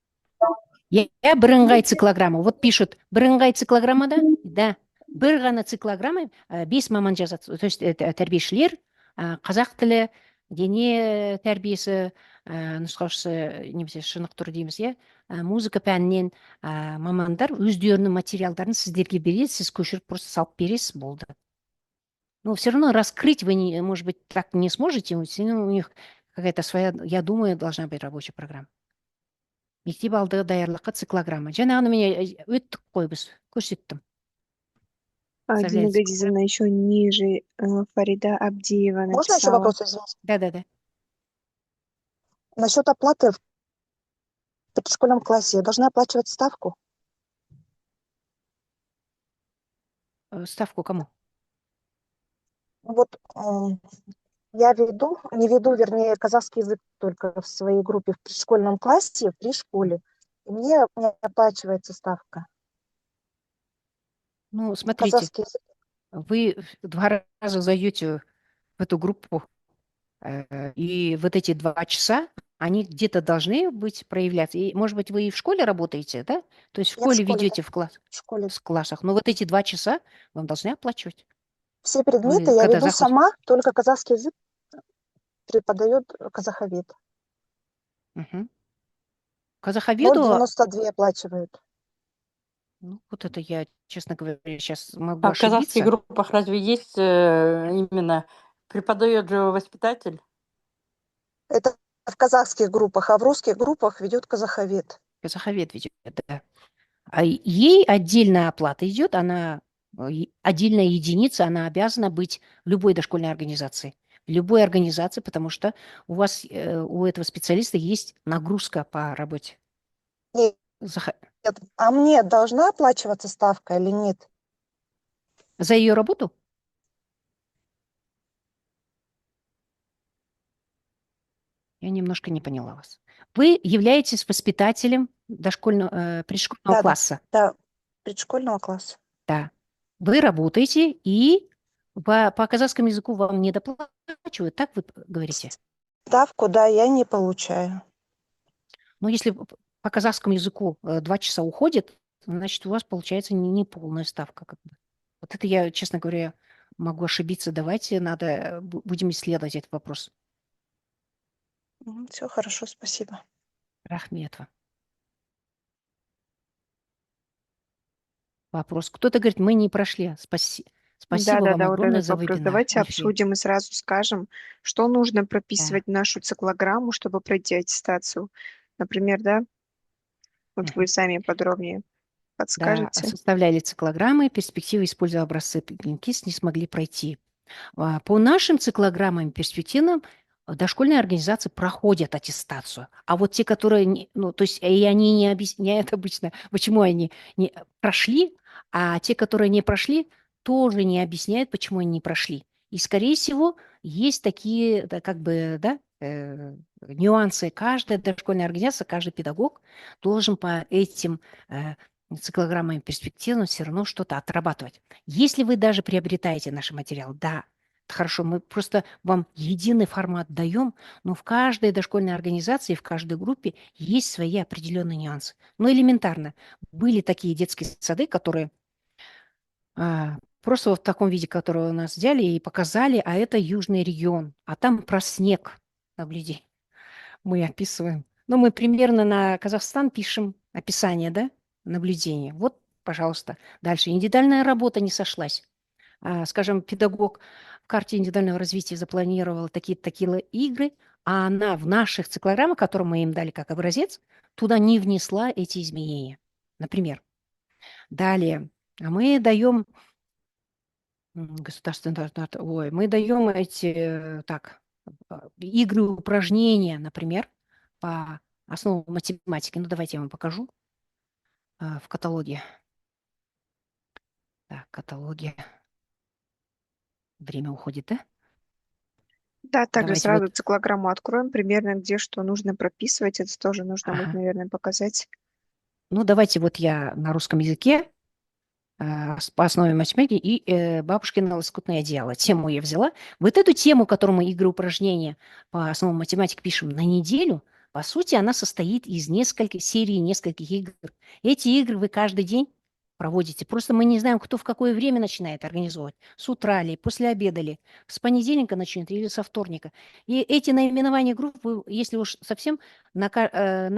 Я бірыңғай циклограмма. Вот пишут, бірыңғай циклограммада, да, бір ғана циклограмма, 5 маман жазады. То есть тәрбиешілер, қазақ тілі, дене тәрбиесі, нұсқаушысы, немесе шынықтыру дейміз, иә, музыка пәнінен мамандар өздерінің материалдарын сіздерге береді, сіз көшіріп просто салып бересіз, болды. Но все равно раскрыть вы, может быть, так не сможете, у них какая-то своя, я думаю, должна быть рабочая программа. Мектеп алдығы даярлыққа циклограмма. Жаңағыны мен өттік қой біз, көрсеттім. А Дина Составляется Газизовна еще ниже Фарида Абдиева можно еще написала. вопрос, извините? Да. Насчет оплаты в предшкольном классе я должна оплачивать ставку? Ставку кому? Вот я не веду, вернее, казахский язык только в своей группе в предшкольном классе, при школе. И мне не оплачивается ставка. Ну, смотрите, Казахский язык. вы 2 раза зайдете в эту группу, и вот эти 2 часа, они где-то должны быть проявляться. И, может быть, вы и в школе работаете, да? То есть в Я в школе школе, ведете да, в в школе. классах, но вот эти 2 часа вам должны оплачивать. Все предметы Вы я когда веду заходите... сама, только казахский язык преподает казаховед. Угу. Но Казаховеду, 92 оплачивают. ну, вот это я, честно говоря, сейчас могу А в казахских ошибиться. группах разве есть именно преподает же воспитатель? Это в казахских группах, а в русских группах ведет казаховед. Казаховед ведет, да. А ей отдельная оплата идет, она отдельная единица, она обязана быть в любой дошкольной организации. В любой организации, потому что у вас, у этого специалиста есть нагрузка по работе. Нет, За, а мне должна оплачиваться ставка или нет? за ее работу? Я немножко не поняла вас. Вы являетесь воспитателем дошкольного, предшкольного Да, класса. да, предшкольного класса. Да. Вы работаете, и по казахскому языку вам не доплачивают, так вы говорите? Ставку, да, я не получаю. Но если по казахскому языку 2 часа уходит, значит, у вас получается не полная ставка. Как бы. Вот это я, честно говоря, могу ошибиться. Давайте будем исследовать этот вопрос. Все хорошо, спасибо. Рахметова. Вопрос. Кто-то говорит, мы не прошли. Спасибо вам Да, вот огромное этот за вопрос вебинар. давайте Альфия. обсудим и сразу скажем, что нужно Да. прописывать в нашу циклограмму, чтобы пройти аттестацию. Например, да, вот вы Мгм. сами подробнее Да, подскажете. составляли циклограммы, перспективы, используя образцы ГИНКИС, не смогли пройти. По нашим циклограммам перспективным дошкольные организации проходят аттестацию. А вот те, которые, ну, то есть, и они не объясняют обычно, почему они не прошли, а те, которые не прошли, тоже не объясняют, почему они не прошли. И, скорее всего, есть такие, да, как бы, да, нюансы. Каждая дошкольная организация, каждый педагог должен по этим циклограммам перспективным все равно что-то отрабатывать. Если вы даже приобретаете наши материалы, да, это хорошо, мы просто вам единый формат даем, но в каждой дошкольной организации, в каждой группе есть свои определенные нюансы. Ну, элементарно. Были такие детские сады, которые просто вот в таком виде, который у нас взяли и показали, а это южный регион, а там про снег наблюдений мы описываем. Ну, мы примерно на Казахстан пишем описание, да, наблюдения. Вот, пожалуйста, дальше. Индивидуальная работа не сошлась. Скажем, педагог в карте индивидуального развития запланировал такие-то игры, а она в наших циклограммах, которые мы им дали как образец, туда не внесла эти изменения. Например. Далее. Мы даем мы даем эти, игры, упражнения, например, по основам математики. Ну, давайте я вам покажу в каталоге. Так, каталоге. Время уходит, да? Да, также Давайте сразу вот. циклограмму откроем, примерно где что нужно прописывать. Это тоже нужно будет, Ага. наверное, показать. Ну, давайте вот я на русском языке по основе математики и бабушкино лоскутное одеяло. Тему я взяла. Вот эту тему, которую мы игры упражнения по основам математики пишем на неделю, по сути, она состоит из нескольких серий, нескольких игр. Эти игры вы каждый день проводите. Просто мы не знаем, кто в какое время начинает организовывать. С утра ли, после обеда ли, с понедельника начнет или со вторника. И эти наименования групп, вы, если уж совсем на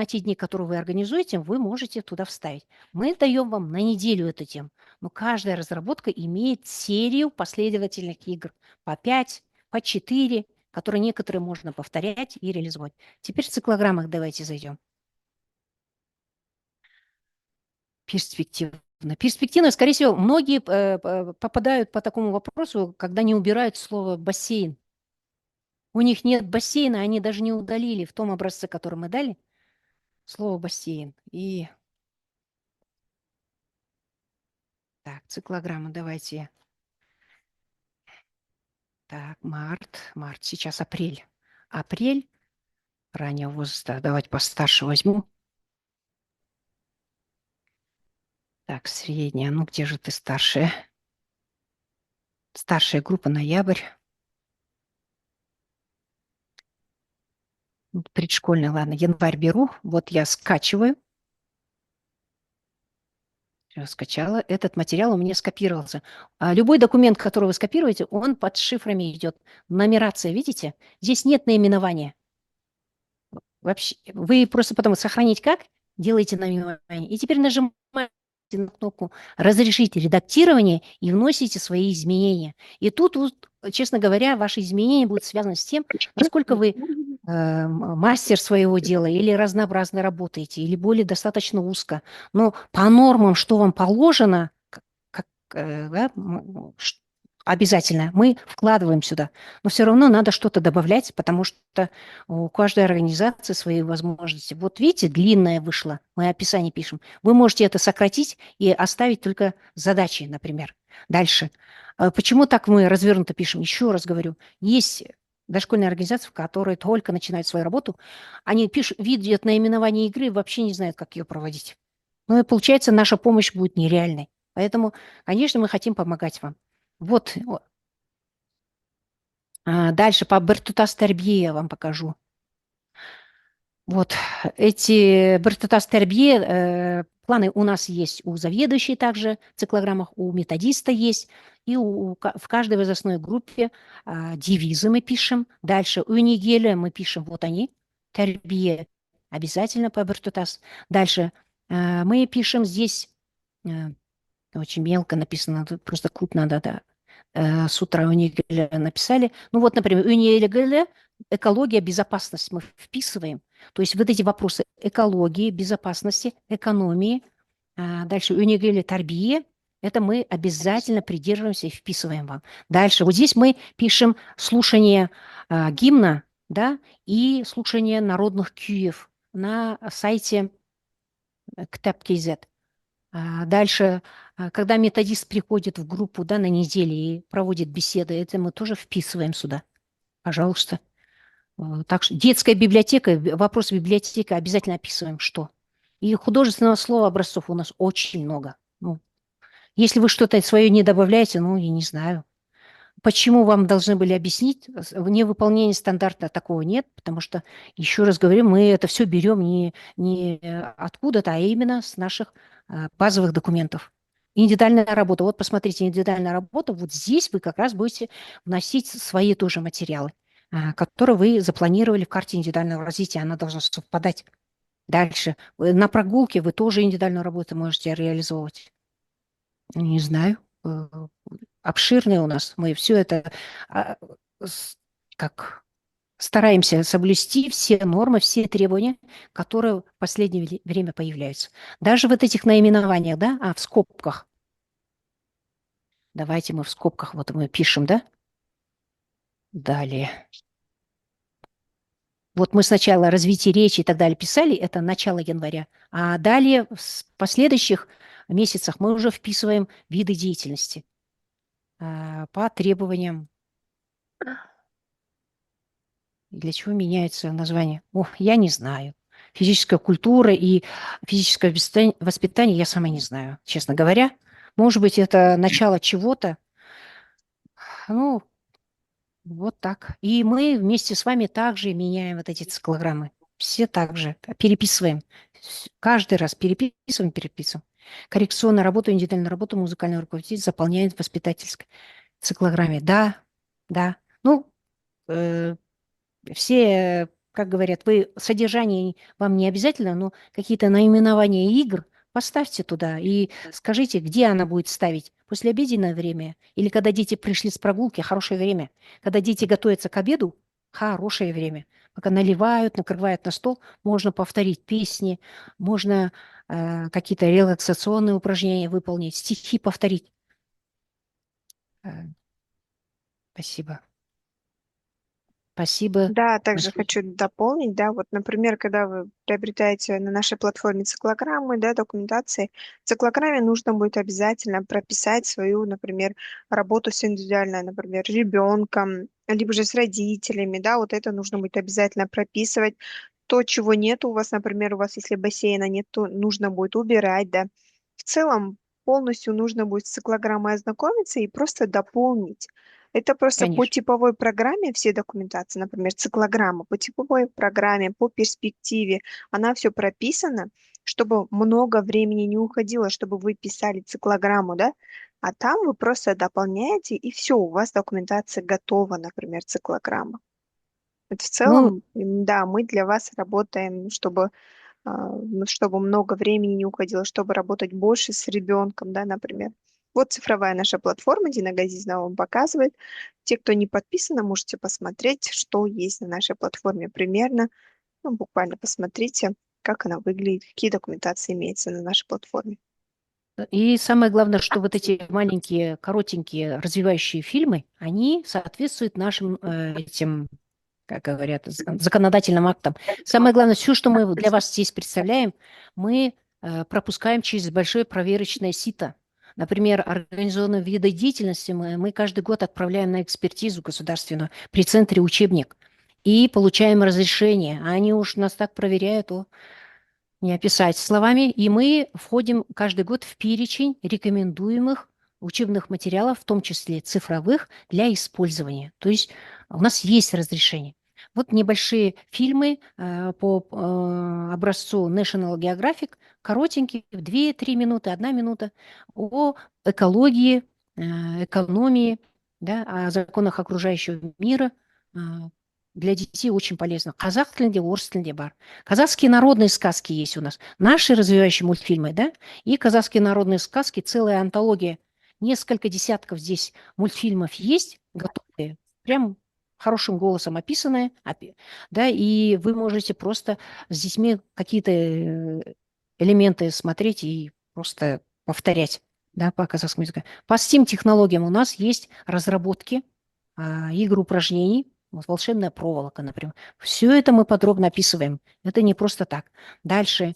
те дни, которые вы организуете, вы можете туда вставить. Мы даем вам на неделю эту тему. Но каждая разработка имеет серию последовательных игр по 5, по 4, которые некоторые можно повторять и реализовать. Теперь в циклограммах давайте зайдем. Перспективно. Перспективно, скорее всего, многие попадают по такому вопросу, когда не убирают слово «бассейн». У них нет бассейна, они даже не удалили в том образце, который мы дали, слово «бассейн». И так, циклограмма давайте. Так, март, сейчас апрель. Апрель раннего возраста. Давайте постарше возьму. Так, средняя. Ну, где же ты старшая? Старшая группа, ноябрь. Предшкольная, ладно, январь беру. Вот я скачиваю. Я скачала. Этот материал у меня скопировался. Любой документ, который вы скопируете, он под шифрами идет. Нумерация, видите? Здесь нет наименования. Вообще, вы просто потом сохранить как? Делаете наименование. И теперь нажимаете на кнопку «Разрешить редактирование» и вносите свои изменения. И тут, честно говоря, ваши изменения будут связаны с тем, насколько вы мастер своего дела или разнообразно работаете, или более достаточно узко. Но по нормам, что вам положено, да, обязательно мы вкладываем сюда, но все равно надо что-то добавлять, потому что у каждой организации свои возможности. Вот видите, длинное вышло, мы описание пишем. Вы можете это сократить и оставить только задачи, например. Дальше. Почему так мы развернуто пишем? Еще раз говорю, есть дошкольные организации, которые только начинают свою работу, они пишут, видят наименование игры и вообще не знают, как ее проводить. Ну и получается, наша помощь будет нереальной. Поэтому, конечно, мы хотим помогать вам. Вот. Дальше по Бертутас Тербье я вам покажу. Вот эти Бертутас Тербье, планы у нас есть у заведующей также в циклограммах, у методиста есть, и в каждой возрастной группе девизы мы пишем. Дальше у Нигеля мы пишем, вот они, Тербье, обязательно по Бертутас. Дальше мы пишем здесь, очень мелко написано, тут просто кут надо, да, с утра у Нигеля написали. Ну вот, например, у Нигеля экология, безопасность мы вписываем. То есть вот эти вопросы экологии, безопасности, экономии. Дальше у Нигеля Тарбие. Это мы обязательно придерживаемся и вписываем вам. Дальше вот здесь мы пишем слушание гимна, да, и слушание народных кюев на сайте ктап.kz. Дальше, когда методист приходит в группу, да, на неделе и проводит беседы, это мы тоже вписываем сюда. Пожалуйста. Так что детская библиотека, вопрос библиотеки обязательно описываем, что. И художественного слова образцов у нас очень много. Ну, если вы что-то свое не добавляете, ну, я не знаю. Почему вам должны были объяснить? Невыполнение стандарта такого нет, потому что, еще раз говорю, мы это все берем не откуда-то, а именно с наших базовых документов. Индивидуальная работа. Вот посмотрите, индивидуальная работа. Вот здесь вы как раз будете вносить свои тоже материалы, которые вы запланировали в карте индивидуального развития. Она должна совпадать. Дальше. На прогулке вы тоже индивидуальную работу можете реализовывать. Не знаю. Обширные у нас. Мы все это как стараемся соблюсти все нормы, все требования, которые в последнее время появляются. Даже вот этих наименованиях, да, в скобках. Давайте мы в скобках, вот мы пишем, да? Далее. Вот мы сначала развитие речи и так далее писали, это начало января, а далее в последующих месяцах мы уже вписываем виды деятельности по требованиям. Для чего меняется название? Я не знаю. Физическая культура и физическое воспитание я сама не знаю, честно говоря. Может быть, это начало чего-то. Ну, вот так. И мы вместе с вами также меняем вот эти циклограммы. Все так же переписываем. Каждый раз переписываем. Коррекционную работу, индивидуальную работу музыкальный руководитель заполняет в воспитательской циклограмме. Да, да. Ну, все, как говорят, вы содержание вам не обязательно, но какие-то наименования игр поставьте туда и скажите, где она будет ставить. Послеобеденное время или когда дети пришли с прогулки, хорошее время. Когда дети готовятся к обеду, хорошее время. Пока наливают, накрывают на стол, можно повторить песни, можно какие-то релаксационные упражнения выполнить, стихи повторить. Спасибо. Спасибо. Да, также хочу дополнить, да, вот, например, когда вы приобретаете на нашей платформе циклограммы, да, документации, в циклограмме нужно будет обязательно прописать свою, например, работу с индивидуальной, например, ребенком, либо же с родителями, да, вот это нужно будет обязательно прописывать. То, чего нет у вас, например, у вас, если бассейна нет, то нужно будет убирать, да. В целом, полностью нужно будет с циклограммой ознакомиться и просто дополнить. Это просто по Конечно. типовой программе все документации, например, циклограмма, по типовой программе, по перспективе, она все прописана, чтобы много времени не уходило, чтобы вы писали циклограмму, да, а там вы просто дополняете, и все, у вас документация готова, например, циклограмма. Вот в Ну, целом, да, мы для вас работаем, чтобы много времени не уходило, чтобы работать больше с ребенком, да, например. Вот цифровая наша платформа, Дина Газизна вам показывает. Те, кто не подписаны, можете посмотреть, что есть на нашей платформе примерно. Ну, буквально посмотрите, как она выглядит, какие документации имеются на нашей платформе. И самое главное, что вот эти маленькие, коротенькие, развивающие фильмы, они соответствуют нашим этим, как говорят, законодательным актам. Самое главное, все, что мы для вас здесь представляем, мы пропускаем через большое проверочное сито. Например, организованные виды деятельности мы каждый год отправляем на экспертизу государственную при центре учебник и получаем разрешение. А они уж нас так проверяют, не описать словами. И мы входим каждый год в перечень рекомендуемых учебных материалов, в том числе цифровых, для использования. То есть у нас есть разрешение. Вот небольшие фильмы по образцу National Geographic, коротенькие, 2-3 минуты, 1 минута, о экологии, экономии, да, о законах окружающего мира. Для детей очень полезно. Казах тілінде, орыс тілінде бар. Казахские народные сказки есть у нас. Наши развивающие мультфильмы, да? И казахские народные сказки, целая антология. Несколько десятков здесь мультфильмов есть, готовые, прям хорошим голосом описанные, да, и вы можете просто с детьми какие-то элементы смотреть и просто повторять, да, по казахскому языку. По Steam-технологиям у нас есть разработки игр упражнений, вот волшебная проволока, например. Все это мы подробно описываем. Это не просто так. Дальше.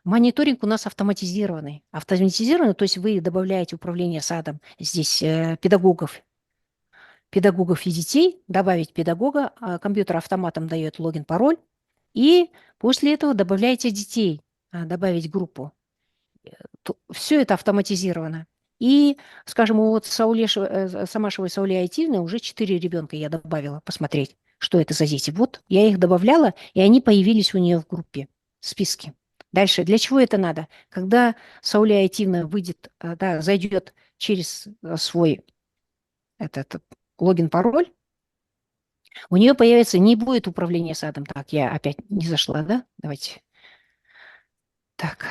Мониторинг у нас автоматизированный. Автоматизированный, то есть вы добавляете управление садом здесь педагогов и детей, добавить педагога, компьютер автоматом дает логин, пароль, и после этого добавляете детей, добавить группу. Все это автоматизировано. И, скажем, вот Самашевой Сауле Айтивны уже 4 ребенка я добавила посмотреть, что это за дети. Вот я их добавляла, и они появились у нее в группе, в списке. Дальше, для чего это надо? Когда Сауле Айтивна выйдет, да, зайдет через свой этот логин-пароль, у нее появится, не будет управления садом. Так, я опять не зашла, да? Давайте. Так,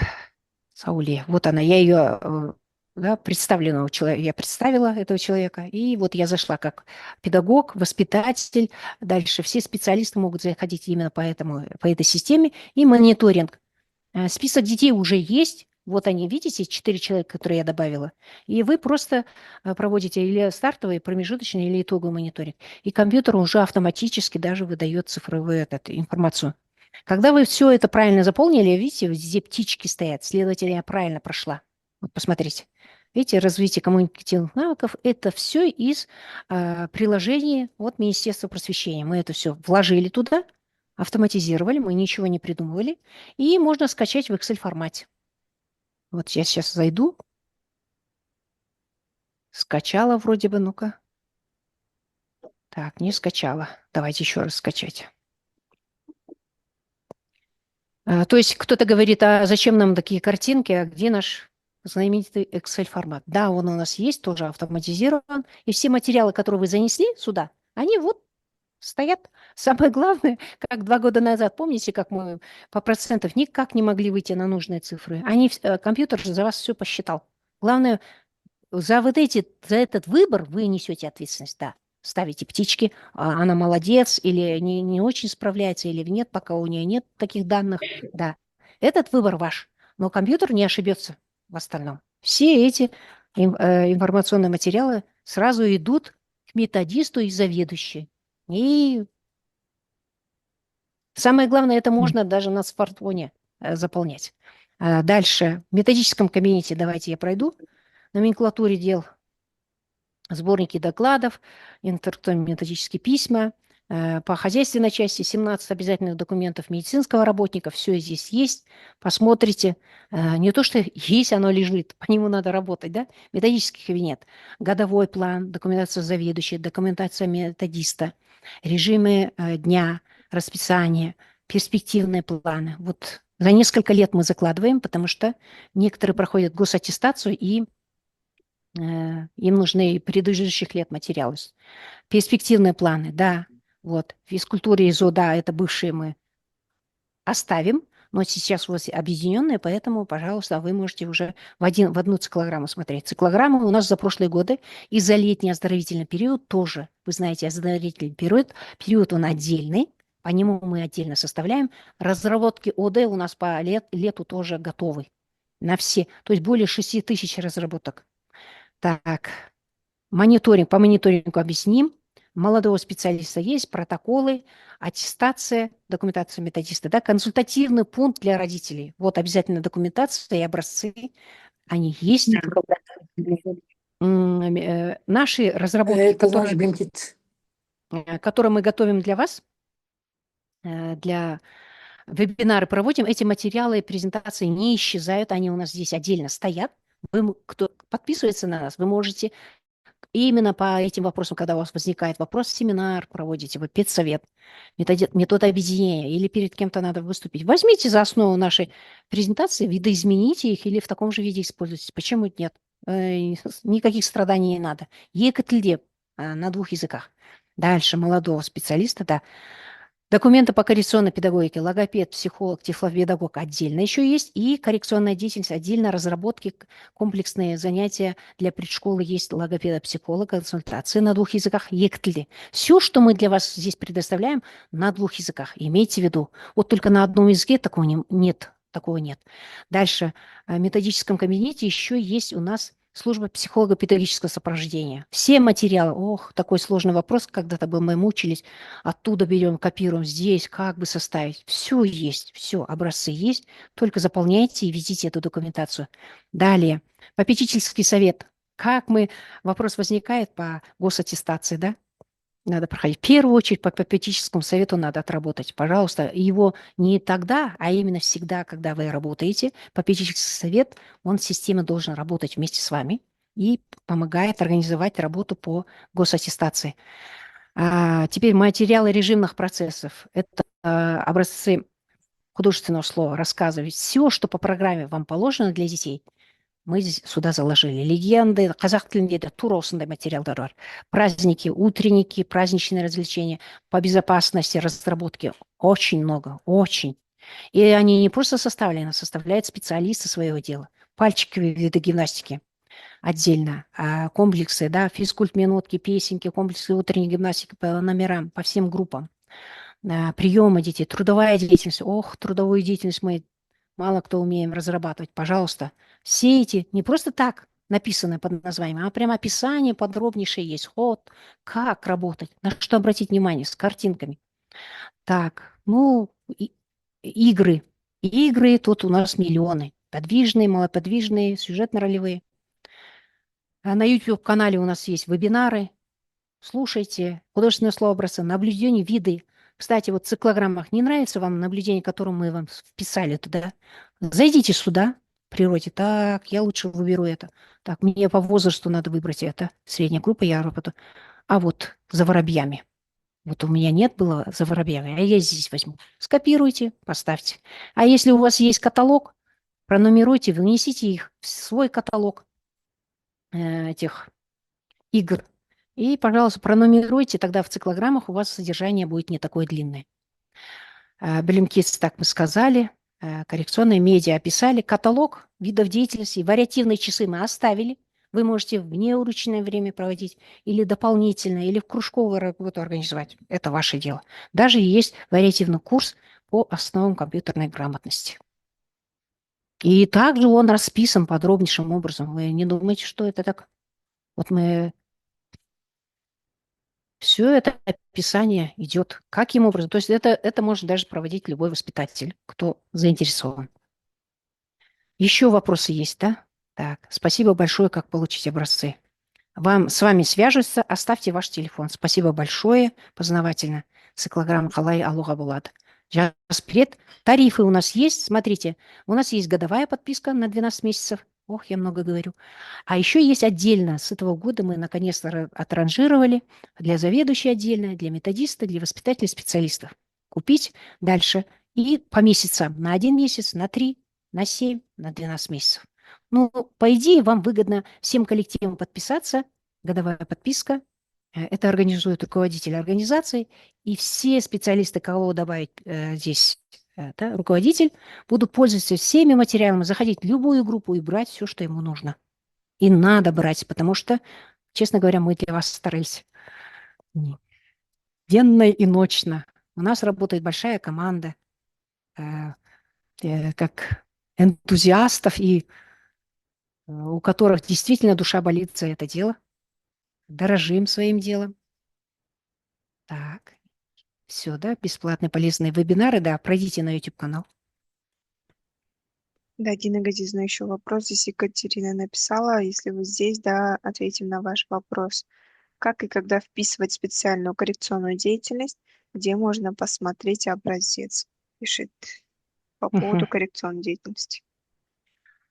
Сауле, вот она, я ее, да, представленного человека, я представила этого человека, и вот я зашла как педагог, воспитатель, дальше все специалисты могут заходить именно по этой системе, и мониторинг. Список детей уже есть, вот они, видите, 4 человека, которые я добавила, и вы просто проводите или стартовый, промежуточный, или итоговый мониторинг, и компьютер уже автоматически даже выдает цифровую информацию. Когда вы все это правильно заполнили, видите, где птички стоят, следовательно, я правильно прошла. Вот посмотрите. Видите, развитие коммуникативных навыков – это все из приложения от Министерства просвещения. Мы это все вложили туда, автоматизировали, мы ничего не придумывали, и можно скачать в Excel-формате. Вот я сейчас зайду. Скачала вроде бы, ну-ка. Так, не скачала. Давайте еще раз скачать. То есть кто-то говорит, а зачем нам такие картинки, а где наш знаменитый Excel-формат? Да, он у нас есть, тоже автоматизирован. И все материалы, которые вы занесли сюда, они вот стоят. Самое главное, как 2 года назад, помните, как мы по процентов никак не могли выйти на нужные цифры? Компьютер же за вас все посчитал. Главное, за этот выбор вы несете ответственность, да. Ставите птички, она молодец, или не очень справляется, или нет, пока у нее нет таких данных. Да, этот выбор ваш, но компьютер не ошибется в остальном. Все эти информационные материалы сразу идут к методисту и заведующей. И самое главное, это можно даже на смартфоне заполнять. Дальше, в методическом кабинете давайте я пройду. Номенклатуре дел, сборники докладов, интерактивно-методические письма, по хозяйственной части 17 обязательных документов медицинского работника, все здесь есть, посмотрите. Не то, что есть, оно лежит, по нему надо работать, да? Методический кабинет, годовой план, документация заведующей, документация методиста, режимы дня, расписание, перспективные планы. Вот за несколько лет мы закладываем, потому что некоторые проходят госаттестацию, и им нужны предыдущих лет материалы. Перспективные планы, да. Вот. Физкультуре ИЗО, да, это бывшие мы оставим, но сейчас у вас объединенные, поэтому, пожалуйста, вы можете уже в одну циклограмму смотреть. Циклограммы у нас за прошлые годы и за летний оздоровительный период тоже. Вы знаете, оздоровительный период он отдельный, по нему мы отдельно составляем. Разработки ОД у нас по лету тоже готовы. на все, то есть более 6000 разработок. Так, мониторинг, по мониторингу объясним. Молодого специалиста есть протоколы, аттестация, документация методиста, да, консультативный пункт для родителей. Вот обязательно документация и образцы, они есть. Наши разработки, Это наш бенкит. которые мы готовим для вас, для вебинары проводим, эти материалы и презентации не исчезают, они у нас здесь отдельно стоят. Кто подписывается на нас, вы можете именно по этим вопросам, когда у вас возникает вопрос, семинар проводите, вы педсовет, метод объединения или перед кем-то надо выступить. Возьмите за основу нашей презентации, видоизмените их или в таком же виде используйте. Почему нет? Никаких страданий не надо. Екатле на 2 языках. Дальше молодого специалиста, да. Документы по коррекционной педагогике, логопед, психолог, тифлопедагог отдельно еще есть, и коррекционная деятельность отдельно, разработки, комплексные занятия для предшколы есть логопеда, психолога, консультации на 2 языках, ектли. Все, что мы для вас здесь предоставляем, на 2 языках. Имейте в виду. Вот только на одном языке нет, такого нет. Дальше. В методическом кабинете еще есть у нас служба психолого-педагогического сопровождения. Все материалы, такой сложный вопрос, когда-то был, мы мучились, оттуда берем, копируем здесь, как бы составить. Все есть, все, образцы есть, только заполняйте и везите эту документацию. Далее, попечительский совет. Вопрос возникает по госаттестации, да? Надо проходить. В первую очередь по попечительскому совету надо отработать. Пожалуйста, его не тогда, а именно всегда, когда вы работаете. Попечительский совет, он система должен работать вместе с вами и помогает организовать работу по госаттестации. Теперь материалы режимных процессов. Это образцы художественного слова, рассказывать. Все, что по программе вам положено для детей, мы здесь сюда заложили. Легенды, қазақ тілінде де тура осындай материалдар бар. Праздники, утренники, праздничные развлечения по безопасности, разработки. Очень много, очень. И они не просто составлены, составляют специалисты своего дела. Пальчиковые виды гимнастики отдельно, комплексы, да, физкульт-минутки, песенки, комплексы утренней гимнастики по номерам, по всем группам. Приемы детей, трудовая деятельность. Трудовую деятельность мы мало кто умеем разрабатывать. Пожалуйста, все эти не просто так написаны под названием, а прям описание подробнейшее есть. Как работать, на что обратить внимание, с картинками. Так, игры. Игры тут у нас миллионы. Подвижные, малоподвижные, сюжетно-ролевые. На YouTube-канале у нас есть вебинары. Слушайте, художественное слово образца, наблюдение, виды. Кстати, вот в циклограммах не нравится вам наблюдение, которое мы вам вписали туда? Зайдите сюда, в природе. Так, я лучше выберу это. Так, мне по возрасту надо выбрать это. Средняя группа, я работаю. А вот за воробьями. Вот у меня нет было за воробьями, а я здесь возьму. Скопируйте, поставьте. А если у вас есть каталог, пронумеруйте, внесите их в свой каталог этих игр. И, пожалуйста, пронумеруйте, тогда в циклограммах у вас содержание будет не такое длинное. Блимкитс, так мы сказали, коррекционные медиа описали, каталог видов деятельности, вариативные часы мы оставили. Вы можете в неурочное время проводить или дополнительно, или в кружковую работу организовать. Это ваше дело. Даже есть вариативный курс по основам компьютерной грамотности. И также он расписан подробнейшим образом. Вы не думаете, что это так? Вот мы... Все это описание идет. Каким образом? То есть это может даже проводить любой воспитатель, кто заинтересован. Еще вопросы есть, да? Так, спасибо большое, как получить образцы. С вами свяжутся, оставьте ваш телефон. Спасибо большое, познавательно. Циклограмма Халай Алуга Булат. Привет. Тарифы у нас есть. Смотрите, у нас есть годовая подписка на 12 месяцев. Я много говорю. А еще есть отдельно, с этого года мы наконец-то отранжировали для заведующей отдельно, для методиста, для воспитателей, специалистов. Купить дальше и по месяцам. На 1 месяц, на 3, на 7, на 12 месяцев. По идее, вам выгодно всем коллективам подписаться. Годовая подписка. Это организует руководитель организации. И все специалисты, кого добавить здесь, да, руководитель, будут пользоваться всеми материалами, заходить в любую группу и брать все, что ему нужно. И надо брать, потому что, честно говоря, мы для вас старались. Денно и ночно. У нас работает большая команда. Как энтузиастов и у которых действительно душа болит за это дело. Дорожим своим делом. Так, все, да, бесплатные полезные вебинары, да, пройдите на YouTube-канал. Да, Дина Газизовна, еще вопрос. Здесь Екатерина написала, если вы здесь, да, ответим на ваш вопрос. Как и когда вписывать специальную коррекционную деятельность, где можно посмотреть образец? Пишет по поводу Мгм. коррекционной деятельности.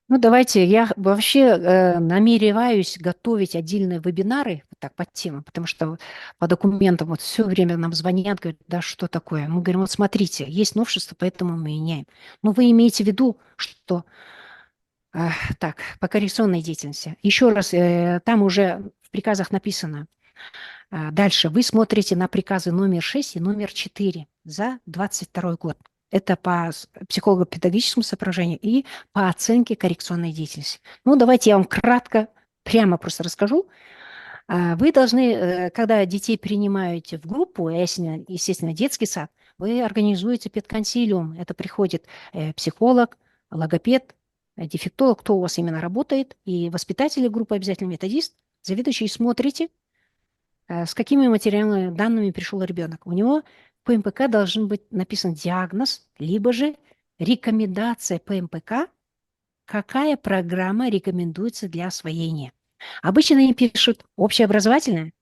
Ну, давайте, я вообще намереваюсь готовить отдельные вебинары вот так по темам, потому что по документам вот все время нам звонят, говорят, да что такое? Мы говорим, вот смотрите, есть новшество, поэтому мы меняем. Но вы имеете в виду, что так, по коррекционной деятельности. Еще раз, там уже в приказах написано. Дальше вы смотрите на приказы номер 6 и номер 4 за 22 год. Это по психолого-педагогическому соображению и по оценке коррекционной деятельности. Ну, давайте я вам кратко, прямо просто расскажу. Вы должны, когда детей принимаете в группу, естественно, детский сад, вы организуете педконсилиум. Это приходит психолог, логопед, дефектолог, кто у вас именно работает, и воспитатели группы, обязательно методист, заведующий, и смотрите, с какими материальными данными пришел ребенок. У него в ПМПК должен быть написан диагноз, либо же рекомендация ПМПК, какая программа рекомендуется для освоения. Обычно они пишут общеобразовательная,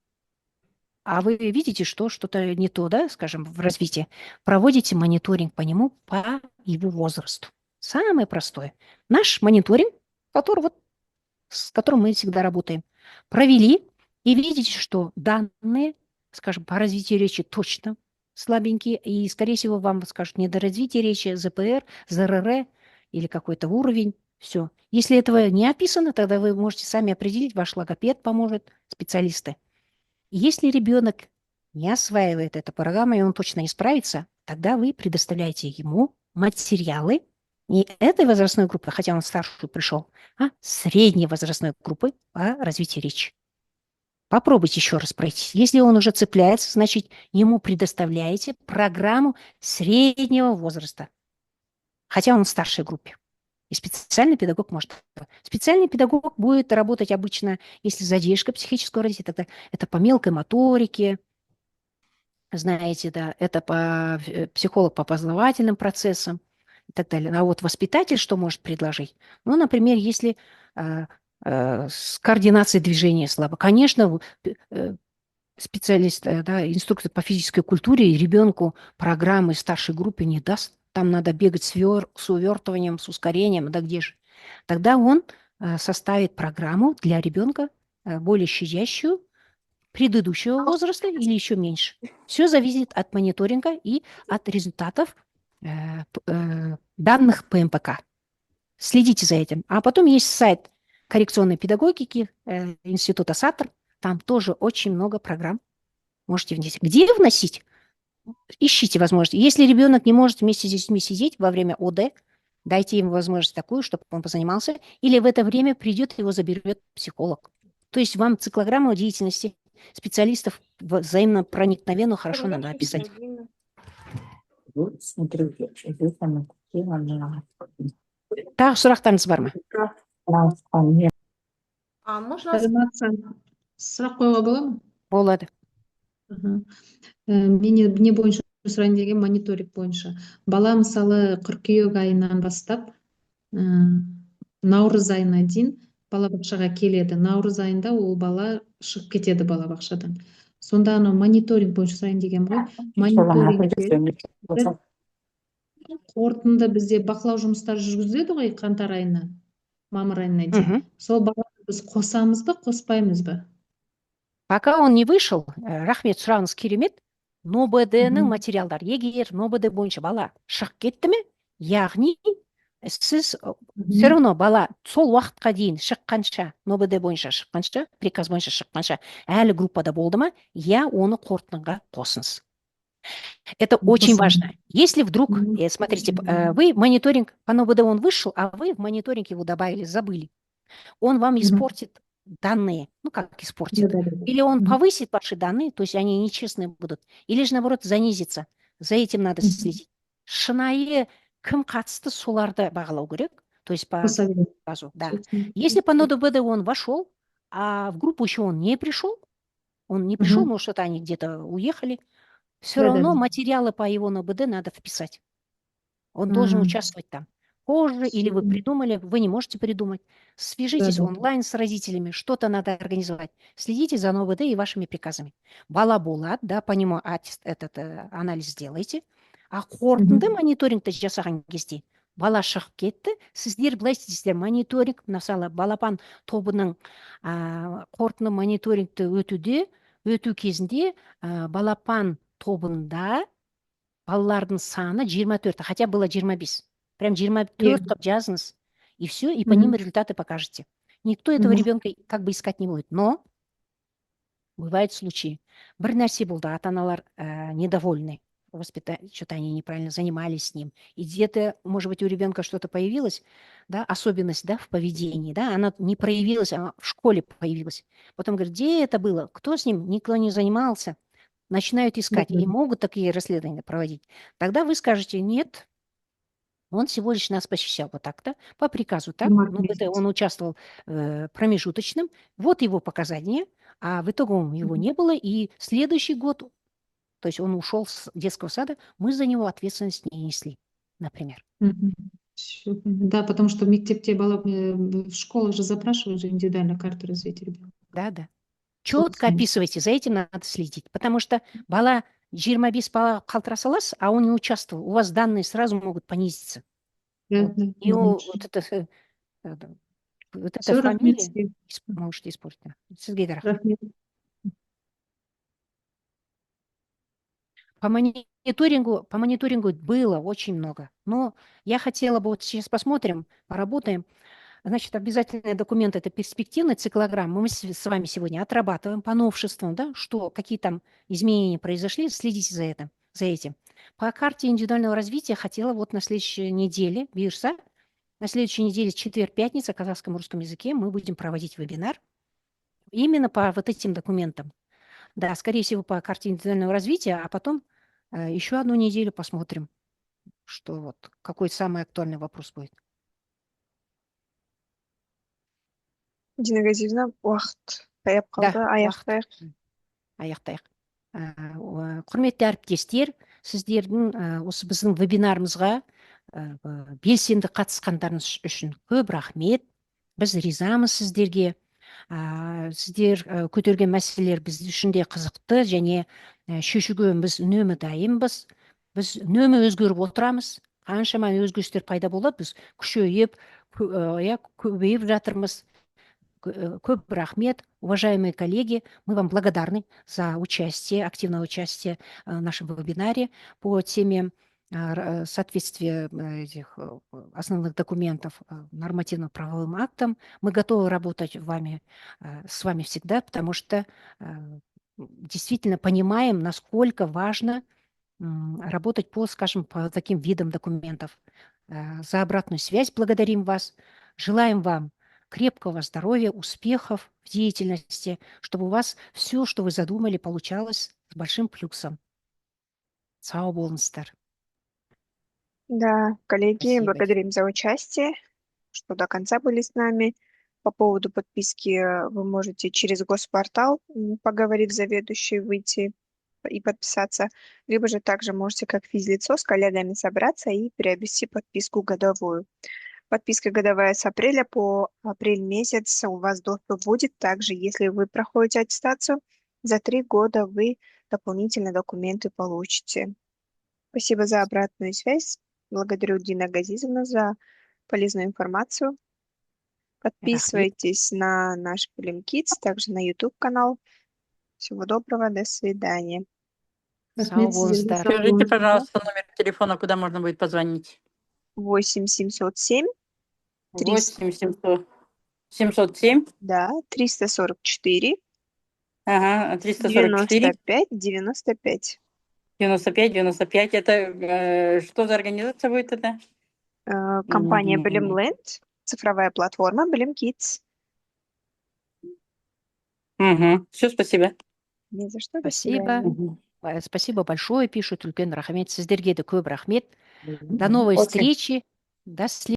а вы видите, что что-то не то, да, скажем, в развитии. Проводите мониторинг по нему, по его возрасту. Самое простое. Наш мониторинг, который вот, с которым мы всегда работаем, провели и видите, что данные, скажем, по развитию речи точно слабенькие, и, скорее всего, вам скажут недоразвитие речи, ЗПР, ЗРР или какой-то уровень. Все. Если этого не описано, тогда вы можете сами определить, ваш логопед поможет, специалисты. Если ребенок не осваивает эту программу, и он точно не справится, тогда вы предоставляете ему материалы не этой возрастной группы, хотя он старшую пришел, а средней возрастной группы по развитию речи. Попробуйте еще раз пройти. Если он уже цепляется, значит, ему предоставляете программу среднего возраста, хотя он в старшей группе. И специальный педагог может. Специальный педагог будет работать обычно, если задержка психического развития, тогда это по мелкой моторике, знаете, да, это психолог по познавательным процессам и так далее. А вот воспитатель что может предложить? Ну, например, если с координацией движения слабо. Конечно, специалист, да, инструктор по физической культуре ребенку программы старшей группы не даст. Там надо бегать с увертыванием, с ускорением, да где же. Тогда он составит программу для ребенка более щадящую, предыдущего возраста или еще меньше. Все зависит от мониторинга и от результатов данных ПМПК. Следите за этим. А потом есть сайт коррекционной педагогики Института САТР. Там тоже очень много программ можете внести. Где вносить? Ищите возможность. Если ребенок не может вместе с детьми сидеть во время ОД, дайте ему возможность такую, чтобы он позанимался, или в это время придет, его заберет психолог. То есть вам циклограмму деятельности специалистов взаимно проникновенно хорошо надо описать. Вот, смотрите, здесь она купила на Тағы сұрақтарыңыз бар ма? трансформер. А можно Сұрақ қоюға бола ма? Болады. Не бойынша сұрайын деген мониторинг бойынша. Бала мысалы қыркүйек айынан бастап наурыз айына дейін балабақшаға келеді. Наурыз айында ол бала шығып кетеді балабақшадан. Сонда анау мониторинг бойынша сұрайын деген ғой. Мониторингте қорытынды бізде бақылау жұмыстары жүргізіледі ғой қаңтар айына, мамыр айына дейін. Сол баланы біз қосамыз ба, қоспаймыз ба? Пока он не вышел, рахмет, сұрағыңыз керемет, НОБД-ның материалдар. Егер НОБД бойынша бала шығып кетті ме, яғни сіз все равно бала сол уақытқа дейін шыққанша, НОБД бойынша шыққанша, приказ бойынша шыққанша, әлі группада болды ма, я оны қорытындыға қосыңыз. Это очень важно. Если вдруг, смотрите, вы мониторинг по НОБД он вышел, а вы в мониторинг его добавили, забыли, он вам испортит данные. Ну, как испортит? Или он повысит ваши данные, то есть они нечестные будут, или же, наоборот, занизится. За этим надо следить. Шынайы кім қатысты соларды бағалау керек. То есть по Посоветую. приказу, да. Собственно. Если по НОДБД он вошел, а в группу еще он не пришел, Мгм. может, что-то они где-то уехали, все Да, да, равно да. материалы по его НОБД надо вписать. Он должен участвовать там. Позже, или вы придумали, вы не можете придумать. Свяжитесь Да, да. онлайн с родителями, что-то надо организовать. Следите за НОБД и вашими приказами. Бала болат, да, по нему этот анализ сделайте. А қорытынды Мгм. мониторингті жасаған кезде бала шығып кетті, сіздер былай істейсіздер, мониторинг, мысалы, балапан тобының қорытынды мониторингті өту кезінде балапан тобында балалардың саны 24, хотя было 25. Прям 24 Иә. қылып жазыңыз. И все, и по Мгм. ним результаты покажете. Никто этого Мгм. ребенка как бы искать не будет. Но бывают случаи. Бір нәрсе болды, ата-аналар недовольны. Что-то они неправильно занимались с ним. И где-то, может быть, у ребенка что-то появилось, да, особенность, да, в поведении, да, она не проявилась, а в школе появилась. Потом говорят, где это было? Кто с ним? Никто не занимался. Начинают Да, искать да. и могут такие расследования проводить. Тогда вы скажете, нет, он всего лишь нас посещал вот так-то, по приказу так, Март ну, это месяц. он участвовал промежуточным, вот его показания, а в итоге его Мгм. не было, и следующий год, то есть он ушел с детского сада, мы за него ответственность не несли, например. Мгм. Всё понятно. Да, потому что в мектепте в школе же запрашивают же индивидуальную карту развития ребенка. Да. Четко описывайте, за этим надо следить, потому что бала 25 бала қалтыра саласыз, а он не участвовал, у вас данные сразу могут понизиться. Да, Вот да, его однозначно. вот эта Все, рахмет фамилия сізге. можете испортить. Сізге де рахмет. Рахмет. По мониторингу было очень много. Но я хотела бы, вот сейчас посмотрим, поработаем. Значит, обязательный документ – это перспективный циклограмм. Мы с вами сегодня отрабатываем по новшествам, да, что, какие там изменения произошли, следите за этим. По карте индивидуального развития хотела вот на следующей неделе, Бирса, на следующей неделе, четверг, пятница, в казахском и русском языке, мы будем проводить вебинар именно по вот этим документам. Да, скорее всего, по карте индивидуального развития, а потом еще одну неделю посмотрим, что вот, какой самый актуальный вопрос будет. Дина Газизовна, уақыт таяп Да, қалды, уақыт. аяқтайық. Аяқтайық. Құрметті әріптестер, сіздердің осы біздің вебинарымызға белсенді қатысқандарыңыз үшін көп рахмет. Біз ризамыз сіздерге. Сіздер көтерген мәселелер біз үшін де қызықты және шешуге біз үнемі дайынбыз. Біз үнемі өзгеріп отырамыз. Қаншама өзгерістер пайда болады, біз күшейіп, көбейіп жатырмыз. Көп рахмет, уважаемые коллеги, мы вам благодарны за участие, активное участие в нашем вебинаре по теме соответствия этих основных документов нормативно-правовым актам. Мы готовы работать с вами всегда, потому что действительно понимаем, насколько важно работать скажем, по таким видам документов. За обратную связь благодарим вас. Желаем вам крепкого здоровья, успехов в деятельности, чтобы у вас все, что вы задумали, получалось с большим плюсом. Сау болыңыздар. Да, коллеги, Спасибо. благодарим за участие, что до конца были с нами. По поводу подписки вы можете через госпортал, поговорив с заведующей, выйти и подписаться, либо же также можете как физлицо с коллегами собраться и приобрести подписку годовую. Подписка годовая с апреля по апрель месяц у вас доступ будет. Также, если вы проходите аттестацию, за 3 года вы дополнительно документы получите. Спасибо за обратную связь. Благодарю Дина Газизовна за полезную информацию. Подписывайтесь на наш Billim Kids, также на YouTube-канал. Всего доброго, до свидания. Сау болыңыздар. Скажите, пожалуйста, номер телефона, куда можно будет позвонить. 8707 707. Да, 344 Ага, 344. 95. 95. Это что за организация будет это? Компания Billim Land, цифровая платформа Billim Kids. Угу. Все, спасибо. Не за что, до Спасибо. свидания. Спасибо большое, пишут Үлкен рахмет. Сіздерге де көп рахмет. До новой Очень. встречи. До следующего.